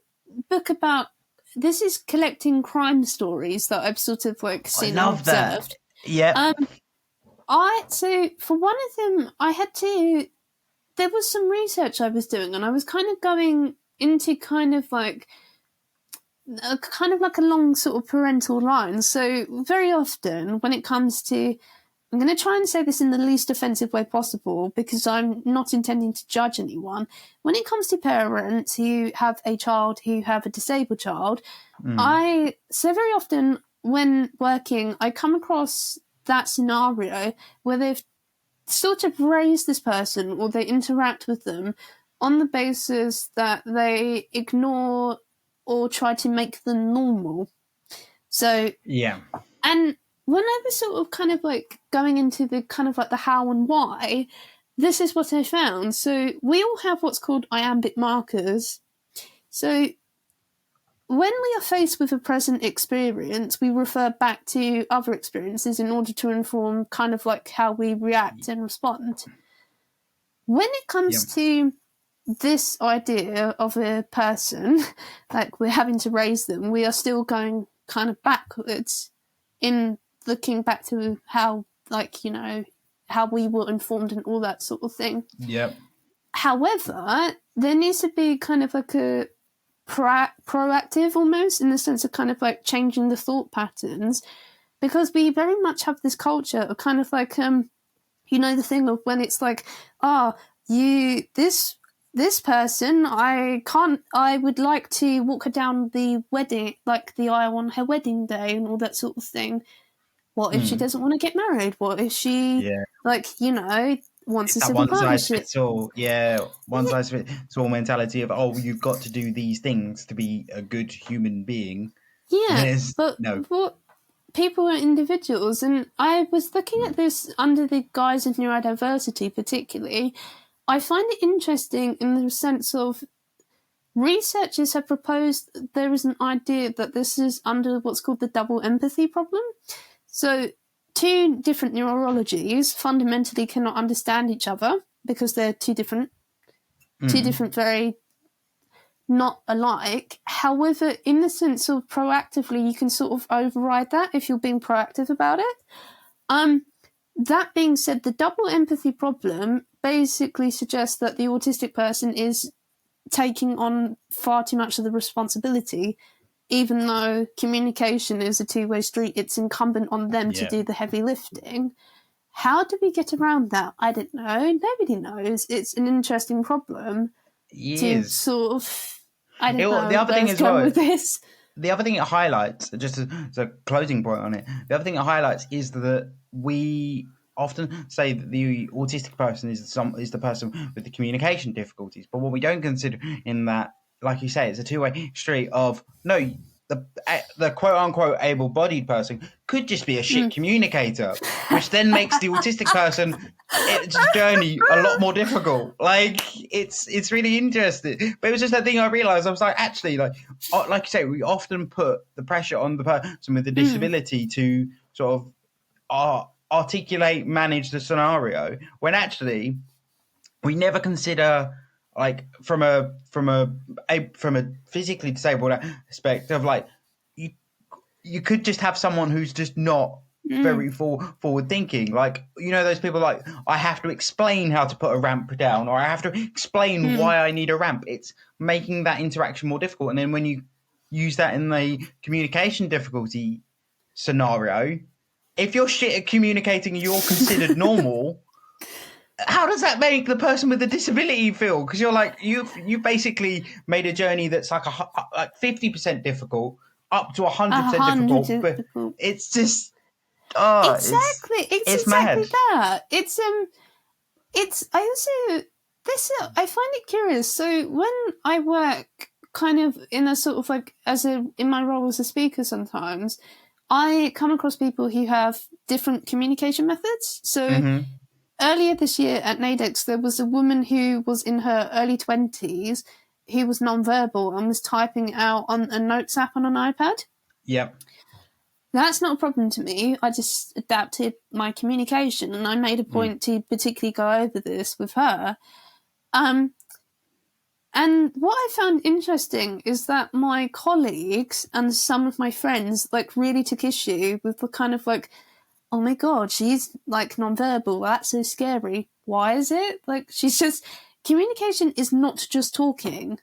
book about, this is collecting crime stories that I've sort of like seen and observed. Yeah. So for one of them, there was some research I was doing, and I was kind of going into kind of like a long sort of parental line. So very often when it comes to, I'm going to try and say this in the least offensive way possible because I'm not intending to judge anyone. When it comes to parents who have a child who have a disabled child, so very often when working, I come across that scenario where they've sort of raise this person or they interact with them on the basis that they ignore or try to make them normal. So, and when I was sort of kind of like going into the kind of like the how and why, this is what I found. So we all have what's called iambic markers. So when we are faced with a present experience, we refer back to other experiences in order to inform kind of like how we react and respond. When it comes to this idea of a person, like we're having to raise them, we are still going kind of backwards in looking back to how, like, you know, how we were informed and all that sort of thing. Yep. However, there needs to be kind of like a proactive almost, in the sense of kind of like changing the thought patterns, because we very much have this culture of kind of like you know, the thing of when it's like, this person, I would like to walk her down the wedding, like the aisle on her wedding day and all that sort of thing. What if she doesn't want to get married? What if she like, you know, wants a civil partnership? One size fits all. Yeah, one size fits all mentality of, oh, you've got to do these things to be a good human being. Yeah, but people are individuals, and I was looking at this under the guise of neurodiversity particularly. I find it interesting in the sense of researchers have proposed there is an idea that this is under what's called the double empathy problem. So two different neurologies fundamentally cannot understand each other because they're two different very not alike. However, in the sense of proactively, you can sort of override that if you're being proactive about it. That being said, the double empathy problem basically suggests that the autistic person is taking on far too much of the responsibility, even though communication is a two-way street. It's incumbent on them to do the heavy lifting. How do we get around that? I don't know. Nobody knows. It's an interesting problem to sort of. I don't know. The other thing as well, with this. The other thing it highlights, just as a closing point on it, the other thing it highlights is that we often say that the autistic person is the person with the communication difficulties, but what we don't consider in that, like you say, it's a two-way street of no. The quote-unquote able-bodied person could just be a shit communicator, which then makes the autistic person its journey a lot more difficult. Like, it's really interesting. But it was just that thing I realised. I was like, actually, like you say, we often put the pressure on the person with the disability to sort of articulate, manage the scenario, when actually we never consider, like, from a physically disabled aspect of, like, you could just have someone who's just not very forward thinking. Like, those people, like, I have to explain how to put a ramp down, or I have to explain why I need a ramp. It's making that interaction more difficult. And then when you use that in the communication difficulty scenario, if you're shit at communicating and you're considered normal, how does that make the person with the disability feel? Because you're like, you basically made a journey that's like 50% difficult up to 100% difficult. But it's just exactly it's mad. That. I find it curious. So when I work kind of in a sort of like in my role as a speaker, sometimes I come across people who have different communication methods. So earlier this year at NADEX, there was a woman who was in her early 20s who was nonverbal and was typing out on a notes app on an iPad. Yep. That's not a problem to me. I just adapted my communication, and I made a point to particularly go over this with her. And what I found interesting is that my colleagues and some of my friends like really took issue with the kind of like, oh my God, she's like nonverbal. That's so scary. Why is it? Like, she's just, communication is not just talking.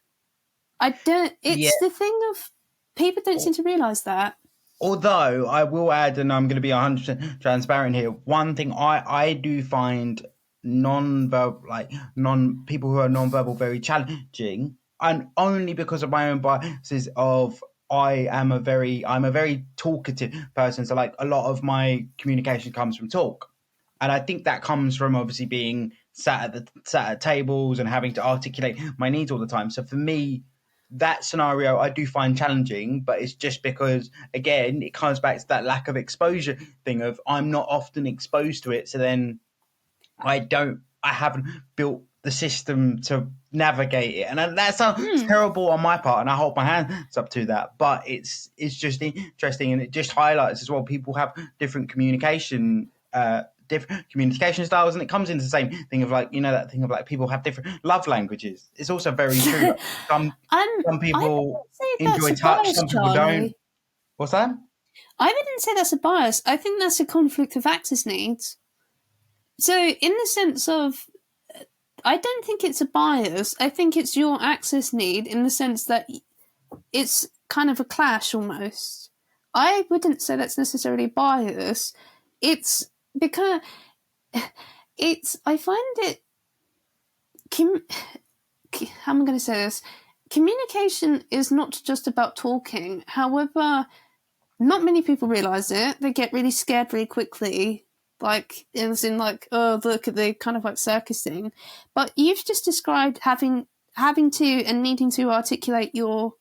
The thing of, people don't seem to realise that. Although I will add, and I'm going to be 100% transparent here, one thing I do find people who are nonverbal very challenging, and only because of my own biases of I'm a very talkative person, so like a lot of my communication comes from talk, and I think that comes from obviously being sat at tables and having to articulate my needs all the time. So for me, that scenario I do find challenging, but it's just because, again, it comes back to that lack of exposure thing of I'm not often exposed to it, so then I haven't built the system to navigate it, and that sounds terrible on my part, and I hold my hands up to that. But it's just interesting, and it just highlights as well. People have different communication styles, and it comes into the same thing of like, that thing of like people have different love languages. It's also very true. Some people enjoy touch, some people don't. What's that? I wouldn't say that's a bias. I think that's a conflict of access needs. So in the sense of, I don't think it's a bias. I think it's your access need in the sense that it's kind of a clash almost. I wouldn't say that's necessarily bias. It's because I find it, how am I going to say this? Communication is not just about talking. However, not many people realise it. They get really scared really quickly. Like, it's in like, oh, look at the kind of like circus thing. But you've just described having to and needing to articulate your,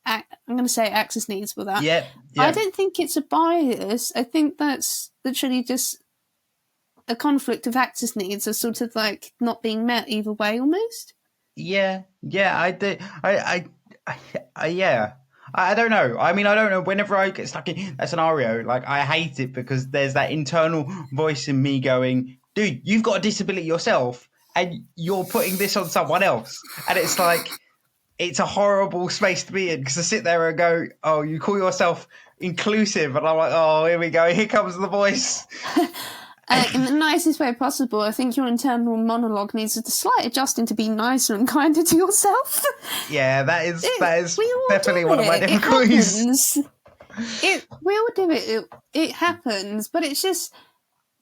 I'm going to say access needs with that. Yeah. I don't think it's a bias. I think that's literally just a conflict of access needs are sort of like not being met either way almost. Yeah, I do. I don't know. I mean, I don't know. Whenever I get stuck in that scenario, like, I hate it because there's that internal voice in me going, dude, you've got a disability yourself and you're putting this on someone else. And it's like, it's a horrible space to be in, because I sit there and go, oh, you call yourself inclusive. And I'm like, oh, here we go. Here comes the voice. In the nicest way possible. I think your internal monologue needs a slight adjusting to be nicer and kinder to yourself. Yeah, that is definitely one of my difficulties. We all do it. It happens, but it's just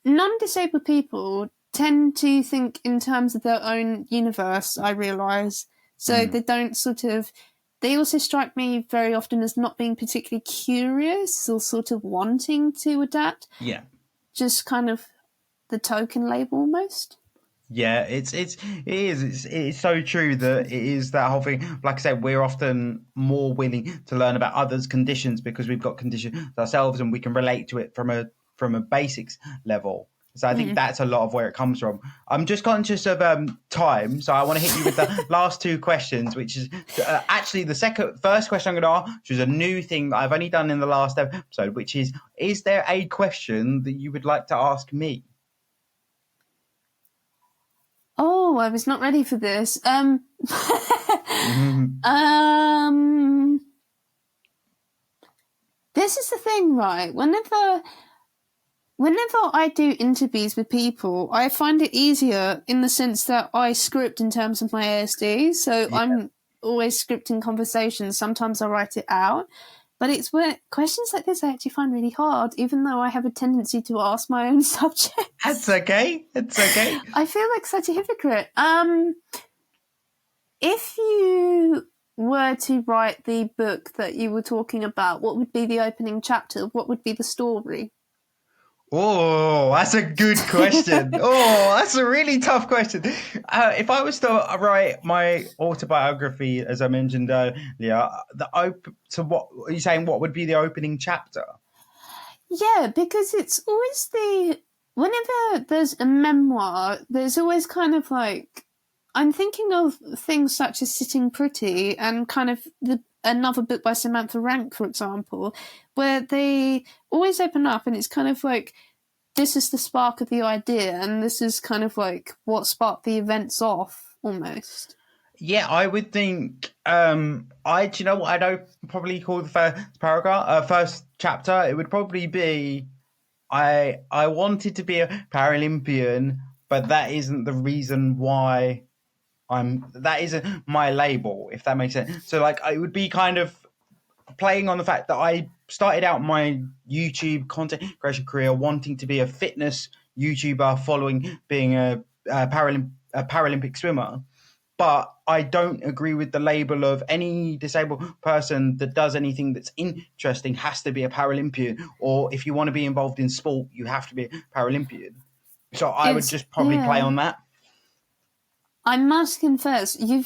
non-disabled people tend to think in terms of their own universe, I realise. So they don't they also strike me very often as not being particularly curious or sort of wanting to adapt. Yeah. Just kind of the token label almost. Yeah, it is. It's so true that it is that whole thing. Like I said, we're often more willing to learn about others' conditions because we've got conditions ourselves and we can relate to it from a basics level. So I think that's a lot of where it comes from. I'm just conscious of time, so I want to hit you with the last two questions, which is actually the first question I'm going to ask, which is a new thing that I've only done in the last episode, which is there a question that you would like to ask me? Oh, I was not ready for this. This is the thing, right? Whenever I do interviews with people, I find it easier in the sense that I script in terms of my ASD. So I'm always scripting conversations. Sometimes I write it out. But it's where questions like this I actually find really hard, even though I have a tendency to ask my own subjects. That's okay. It's okay. I feel like such a hypocrite. If you were to write the book that you were talking about, what would be the opening chapter? What would be the story? Oh, that's a good question. Oh, that's a really tough question. If I was to write my autobiography, as I mentioned earlier, what are you saying? What would be the opening chapter? Yeah, because it's always whenever there's a memoir, there's always kind of like, I'm thinking of things such as Sitting Pretty and kind of another book by Samantha Rank, for example, where they always open up and it's kind of like, this is the spark of the idea and this is kind of like what sparked the events off, almost. Yeah, I would think, do you know what I'd probably call the first paragraph, first chapter? It would probably be, I wanted to be a Paralympian, but that isn't the reason why that isn't my label, if that makes sense. So like, it would be kind of playing on the fact that I started out my YouTube content creation career wanting to be a fitness YouTuber following being a Paralympic swimmer. But I don't agree with the label of any disabled person that does anything that's interesting has to be a Paralympian, or if you want to be involved in sport, you have to be a Paralympian. So I would just probably play on that. I must confess, you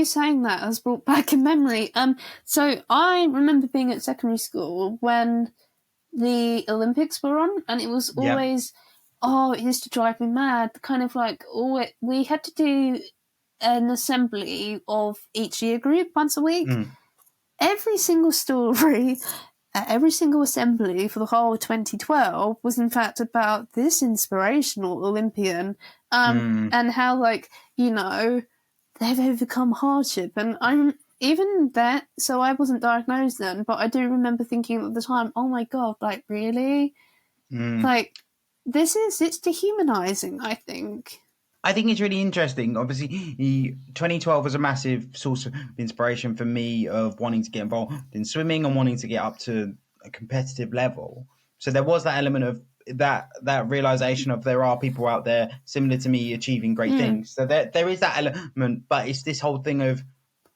saying that has brought back a memory. So I remember being at secondary school when the Olympics were on, and it was always, it used to drive me mad. Kind of like, we had to do an assembly of each year group once a week. Every single story at every single assembly for the whole of 2012 was in fact about this inspirational Olympian and how, like, you know, they've overcome hardship. And I'm even that, so I wasn't diagnosed then, but I do remember thinking at the time, oh my God, like, really? Like, it's dehumanizing, I think. I think it's really interesting. Obviously, 2012 was a massive source of inspiration for me of wanting to get involved in swimming and wanting to get up to a competitive level. So there was that element of that realization of there are people out there similar to me achieving great things. So there is that element, but it's this whole thing of,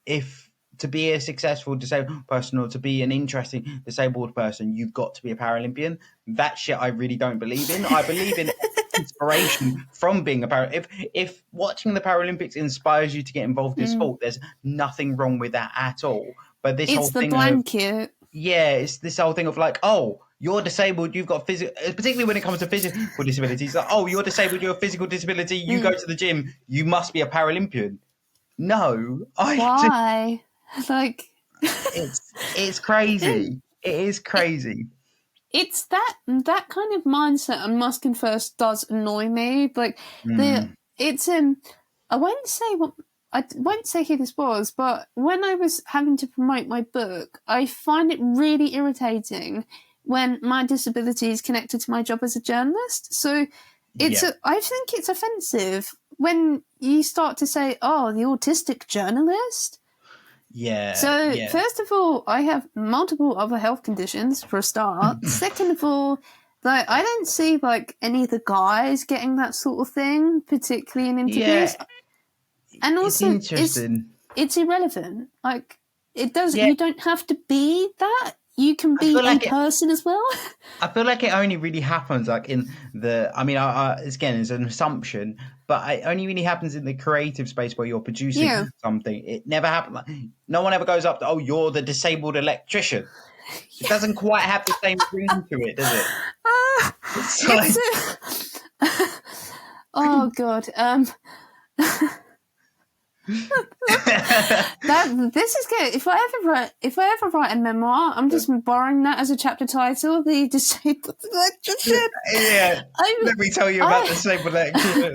if to be a successful disabled person or to be an interesting disabled person, you've got to be a Paralympian. That shit I really don't believe in. I believe in inspiration from being a Paralympian. If watching the Paralympics inspires you to get involved in sport, there's nothing wrong with that at all. But this whole thing, blanket. It's this whole thing of like, oh, you're disabled, you've got physical, particularly when it comes to physical disabilities. Like, oh, you're disabled, you're a physical disability. You go to the gym, you must be a Paralympian. No, why? Like, it's crazy. It is crazy. It's that kind of mindset, I must confess, does annoy me. Like, I won't say who this was, but when I was having to promote my book, I find it really irritating when my disability is connected to my job as a journalist. So I think it's offensive when you start to say, oh, the autistic journalist. Yeah. So, first of all, I have multiple other health conditions, for a start. Second of all, Like, I don't see, like, any of the guys getting that sort of thing, particularly in interviews. Yeah, And also, it's interesting. It's irrelevant. Like, it doesn't. Yeah. You don't have to be that. You can be a person as well. I feel like it only really happens like in the. I mean, again, it's an assumption, but it only really happens in the creative space where you're producing something. It never happens. Like, no one ever goes up to, oh, you're the disabled electrician. It doesn't quite have the same ring to it, does it? Oh God. This is good. If I ever write a memoir, I'm just borrowing that as a chapter title. The disabled electrician. Yeah. Let me tell you about the disabled electrician.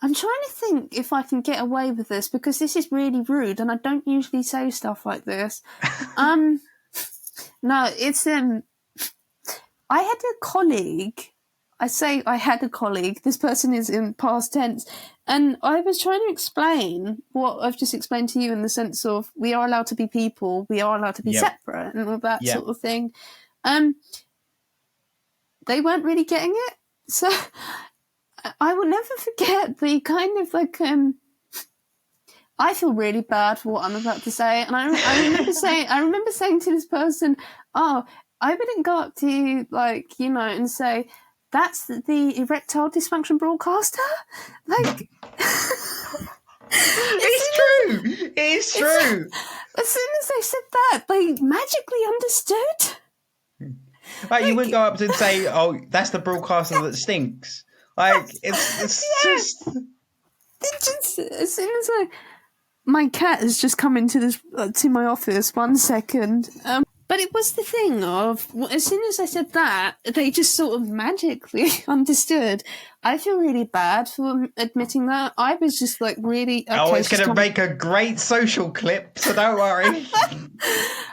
I'm trying to think if I can get away with this because this is really rude, and I don't usually say stuff like this. No, it's I had a colleague. I say I had a colleague. This person is in past tense. And I was trying to explain what I've just explained to you in the sense of we are allowed to be people, we are allowed to be separate and all that sort of thing. They weren't really getting it. So I will never forget the kind of like... I feel really bad for what I'm about to say. And I remember saying to this person, oh, I wouldn't go up to you, like, you know, and say... That's the erectile dysfunction broadcaster? Like... It's true! It is true! As soon as they said that, they magically understood. Like, you wouldn't go up and say, oh, that's the broadcaster that stinks. Like, it's just... It just... As soon as my cat has just come into this to my office, 1 second... But it was the thing of, as soon as I said that, they just sort of magically understood. I feel really bad for admitting that. I was just like really... Okay, it's going to make a great social clip, so don't worry.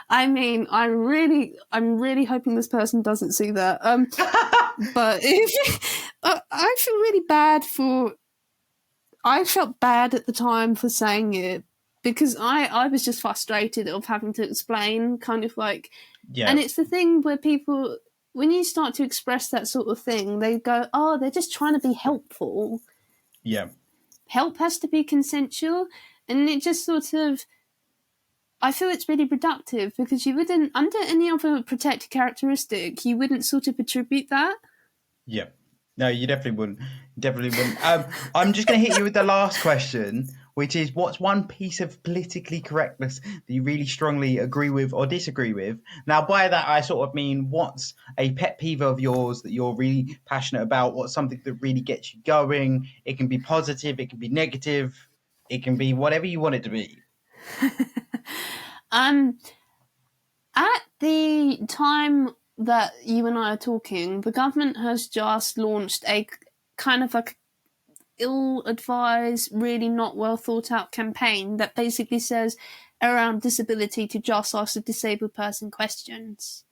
I mean, I'm really hoping this person doesn't see that. But I feel really bad for... I felt bad at the time for saying it. Because I was just frustrated of having to explain kind of like... Yeah. And it's the thing where people, when you start to express that sort of thing, they go, oh, they're just trying to be helpful. Yeah. Help has to be consensual. And it just sort of... I feel it's really reductive because you wouldn't, under any other protected characteristic, you wouldn't sort of attribute that. Yeah. No, you definitely wouldn't. I'm just going to hit you with the last question, which is, what's one piece of politically correctness that you really strongly agree with or disagree with? Now, by that, I sort of mean, what's a pet peeve of yours that you're really passionate about? What's something that really gets you going? It can be positive, it can be negative, it can be whatever you want it to be. At the time that you and I are talking, the government has just launched a kind of like ill-advised, really not well thought out campaign that basically says around disability to just ask a disabled person questions.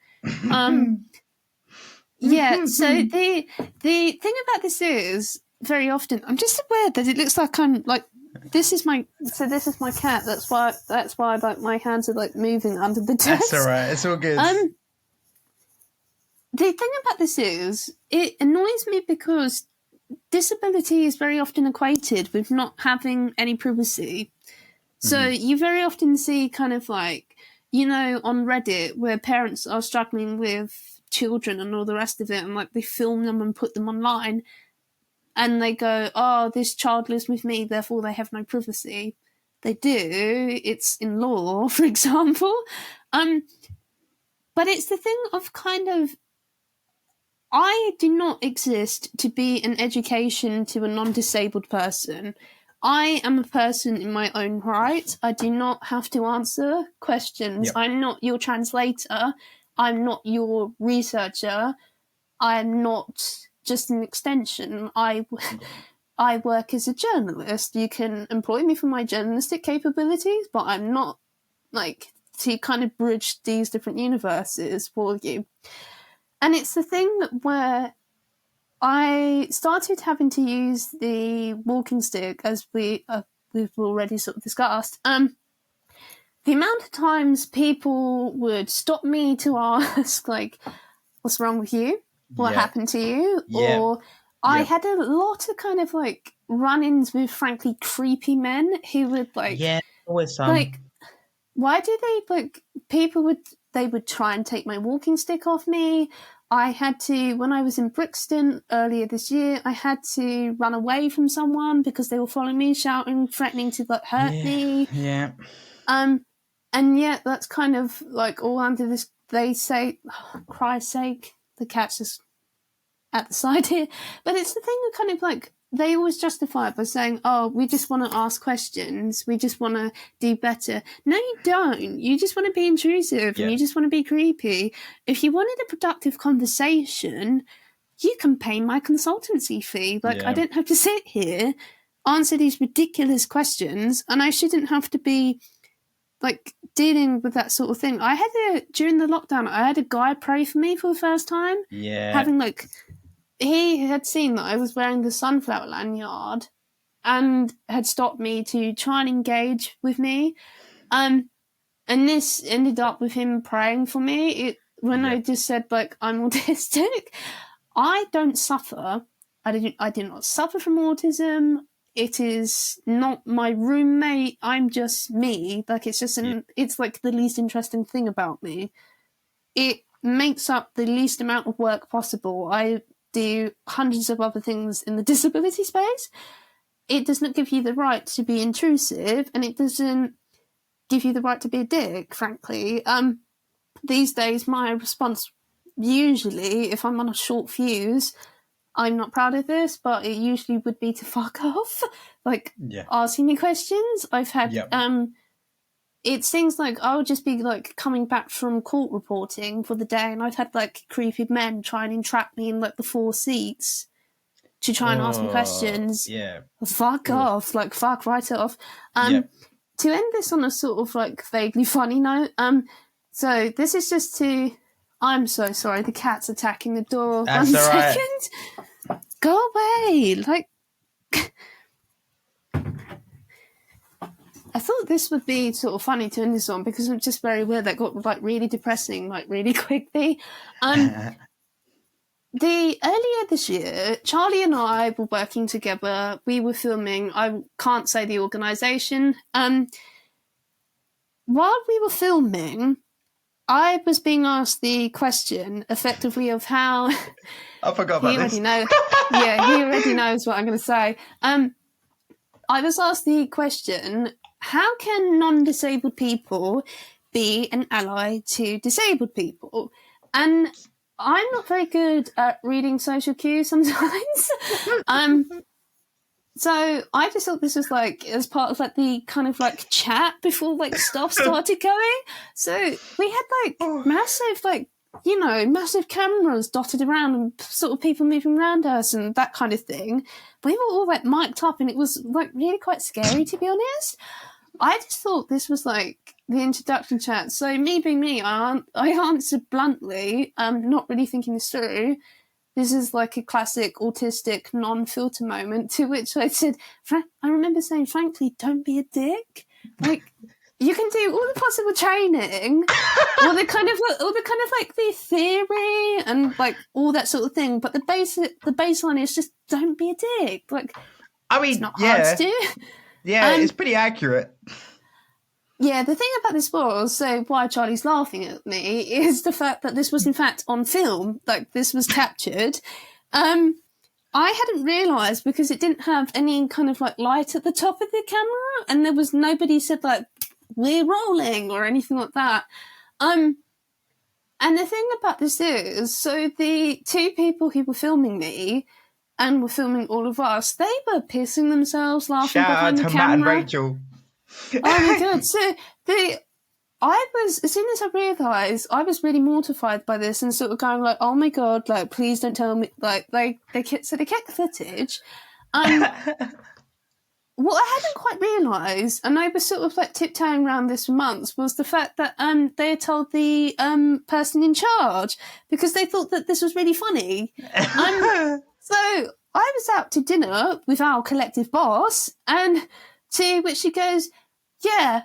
Yeah, so the thing about this is very often I'm just aware that it looks like I'm like this is my cat. That's why like my hands are like moving under the desk. That's all right. It's all good. The thing about this is it annoys me because disability is very often equated with not having any privacy. So you very often see kind of like, you know, on Reddit where parents are struggling with children and all the rest of it and like they film them and put them online and they go, oh, this child lives with me, therefore they have no privacy. They do. It's in law, for example. But it's the thing of kind of, I do not exist to be an education to a non-disabled person. I am a person in my own right. I do not have to answer questions. Yep. I'm not your translator. I'm not your researcher. I'm not just an extension. I work as a journalist. You can employ me for my journalistic capabilities, but I'm not like to kind of bridge these different universes for you. And it's the thing where I started having to use the walking stick, as we've already sort of discussed, the amount of times people would stop me to ask, like, what's wrong with you? What happened to you? Yeah. Or I had a lot of kind of like run-ins with frankly creepy men who would like, always some. like, why do they like, they would try and take my walking stick off me. I had to, when I was in Brixton earlier this year, I had to run away from someone because they were following me, shouting, threatening to like hurt me. Yeah. And yet that's kind of like all under this, they say, oh, Christ's sake, the cat's just at the side here. But it's the thing of kind of like, they always justify it by saying, oh, we just want to ask questions. We just want to do better. No, you don't. You just want to be intrusive and you just want to be creepy. If you wanted a productive conversation, you can pay my consultancy fee. Like, I don't have to sit here, answer these ridiculous questions, and I shouldn't have to be like dealing with that sort of thing. During the lockdown, I had a guy pray for me for the first time. Yeah. Having like, he had seen that I was wearing the sunflower lanyard and had stopped me to try and engage with me. And this ended up with him praying for me. I just said, like, I'm autistic. I don't suffer. I do not suffer from autism. It is not my roommate. I'm just me. Like, it's just it's like the least interesting thing about me. It makes up the least amount of work possible. I do hundreds of other things in the disability space. It does not give you the right to be intrusive, and it doesn't give you the right to be a dick, frankly. These days, my response, usually, if I'm on a short fuse, I'm not proud of this, but it usually would be to fuck off, like asking me questions. I've had, it's things like I'll just be like coming back from court reporting for the day, and I've had like creepy men try and entrap me in like the 4 seats to try and ask me questions. Yeah. Fuck off, like fuck right off. To end this on a sort of like vaguely funny note, so this is just to, I'm so sorry, the cat's attacking the door. That's 1 all right. second. Go away. Like, I thought this would be sort of funny to end this on because it's just very weird. That got like really depressing, like really quickly. Earlier this year, Charlie and I were working together. We were filming, I can't say the organisation. While we were filming, I was being asked the question, effectively, of how... I forgot about this. He already knows what I'm going to say. I was asked the question, how can non-disabled people be an ally to disabled people? And I'm not very good at reading social cues sometimes. So I just thought this was like as part of like the kind of like chat before like stuff started going. So we had like massive like, you know, massive cameras dotted around and sort of people moving around us and that kind of thing. We were all like mic'd up and it was like really quite scary, to be honest. I just thought this was like the introduction chat. So me being me, I answered bluntly, not really thinking this through. This is like a classic autistic non-filter moment, to which I said, I remember saying, frankly, don't be a dick. Like, you can do all the possible training, all the kind of like the theory and like all that sort of thing. But the baseline is just don't be a dick. Like, I mean, it's not hard to do. Yeah, it's pretty accurate. Yeah, the thing about this was, so why Charlie's laughing at me is the fact that this was in fact on film, like this was captured. I hadn't realised because it didn't have any kind of like light at the top of the camera and there was nobody said like, we're rolling or anything like that. And the thing about this is, so the 2 people who were filming me and were filming all of us, they were pissing themselves laughing behind the camera. Shout out to Matt and Rachel. Oh my god! So as soon as I realised, I was really mortified by this and sort of going like, "Oh my god! Like, please don't tell me." Like, they kept the footage. What I hadn't quite realised, and I was sort of like tiptoeing around this for months, was the fact that they had told the person in charge because they thought that this was really funny. So I was out to dinner with our collective boss, and to which she goes, yeah,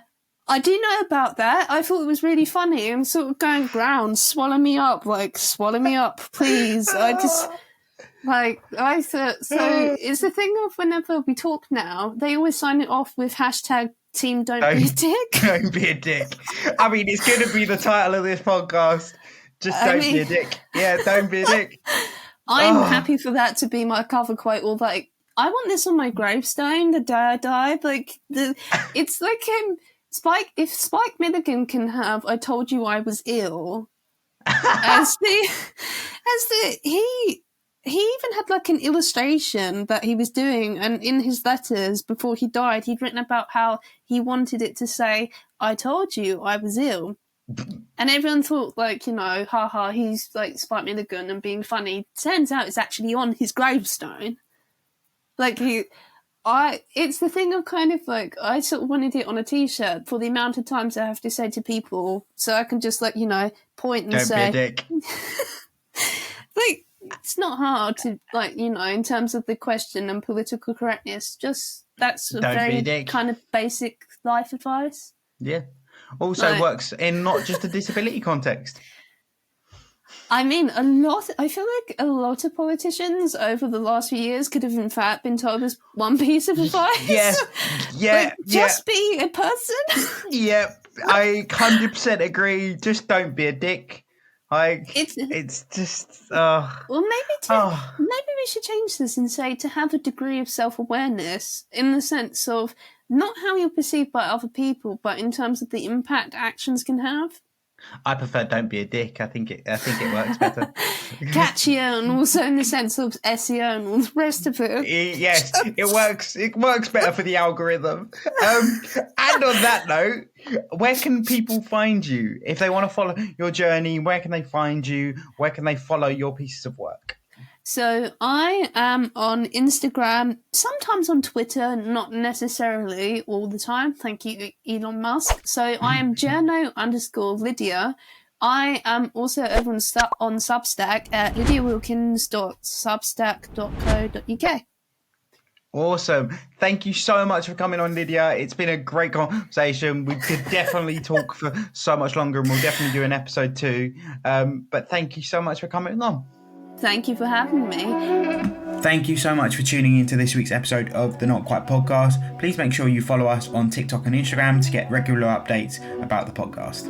I do know about that. I thought it was really funny. I'm sort of going, Ground, swallow me up, please. I just, I thought, so it's the thing of whenever we talk now, they always sign it off with hashtag team don't be a dick. Don't be a dick. I mean, it's going to be the title of this podcast. Just don't be a dick. Yeah, don't be a dick. I'm happy for that to be my cover quote, or like, I want this on my gravestone the day I died. It's like Spike. If Spike Milligan can have "I told you I was ill," he even had like an illustration that he was doing, and in his letters before he died, he'd written about how he wanted it to say, "I told you I was ill." And everyone thought, like, haha, he's like Spike Milligan and being funny. Turns out it's actually on his gravestone. Like, it's the thing of kind of like, I sort of wanted it on a t-shirt for the amount of times I have to say to people, so I can just, like, point and say. Don't be a dick. Like, it's not hard to, like, in terms of the question and political correctness, just that's a very kind of basic life advice. Yeah. Also works in not just a disability context. I mean, I feel like a lot of politicians over the last few years could have in fact been told this one piece of advice. Yeah. Just be a person. Yeah, I 100% agree. Just don't be a dick. It's just... Well, maybe we should change this and say to have a degree of self-awareness in the sense of not how you're perceived by other people, but in terms of the impact actions can have. I prefer don't be a dick. I think it works better. Catchier, and also in the sense of SEO and all the rest of it. Yes, it works. It works better for the algorithm. And on that note, where can people find you if they want to follow your journey? Where can they find you? Where can they follow your pieces of work? So I am on Instagram, sometimes on Twitter, not necessarily all the time. Thank you, Elon Musk. So I am journo_Lydia. I am also over on Substack at lydiawilkins.substack.co.uk. Awesome. Thank you so much for coming on, Lydia. It's been a great conversation. We could definitely talk for so much longer, and we'll definitely do an episode 2. But thank you so much for coming on. Thank you for having me. Thank you so much for tuning into this week's episode of the Not Quite Podcast. Please make sure you follow us on TikTok and Instagram to get regular updates about the podcast.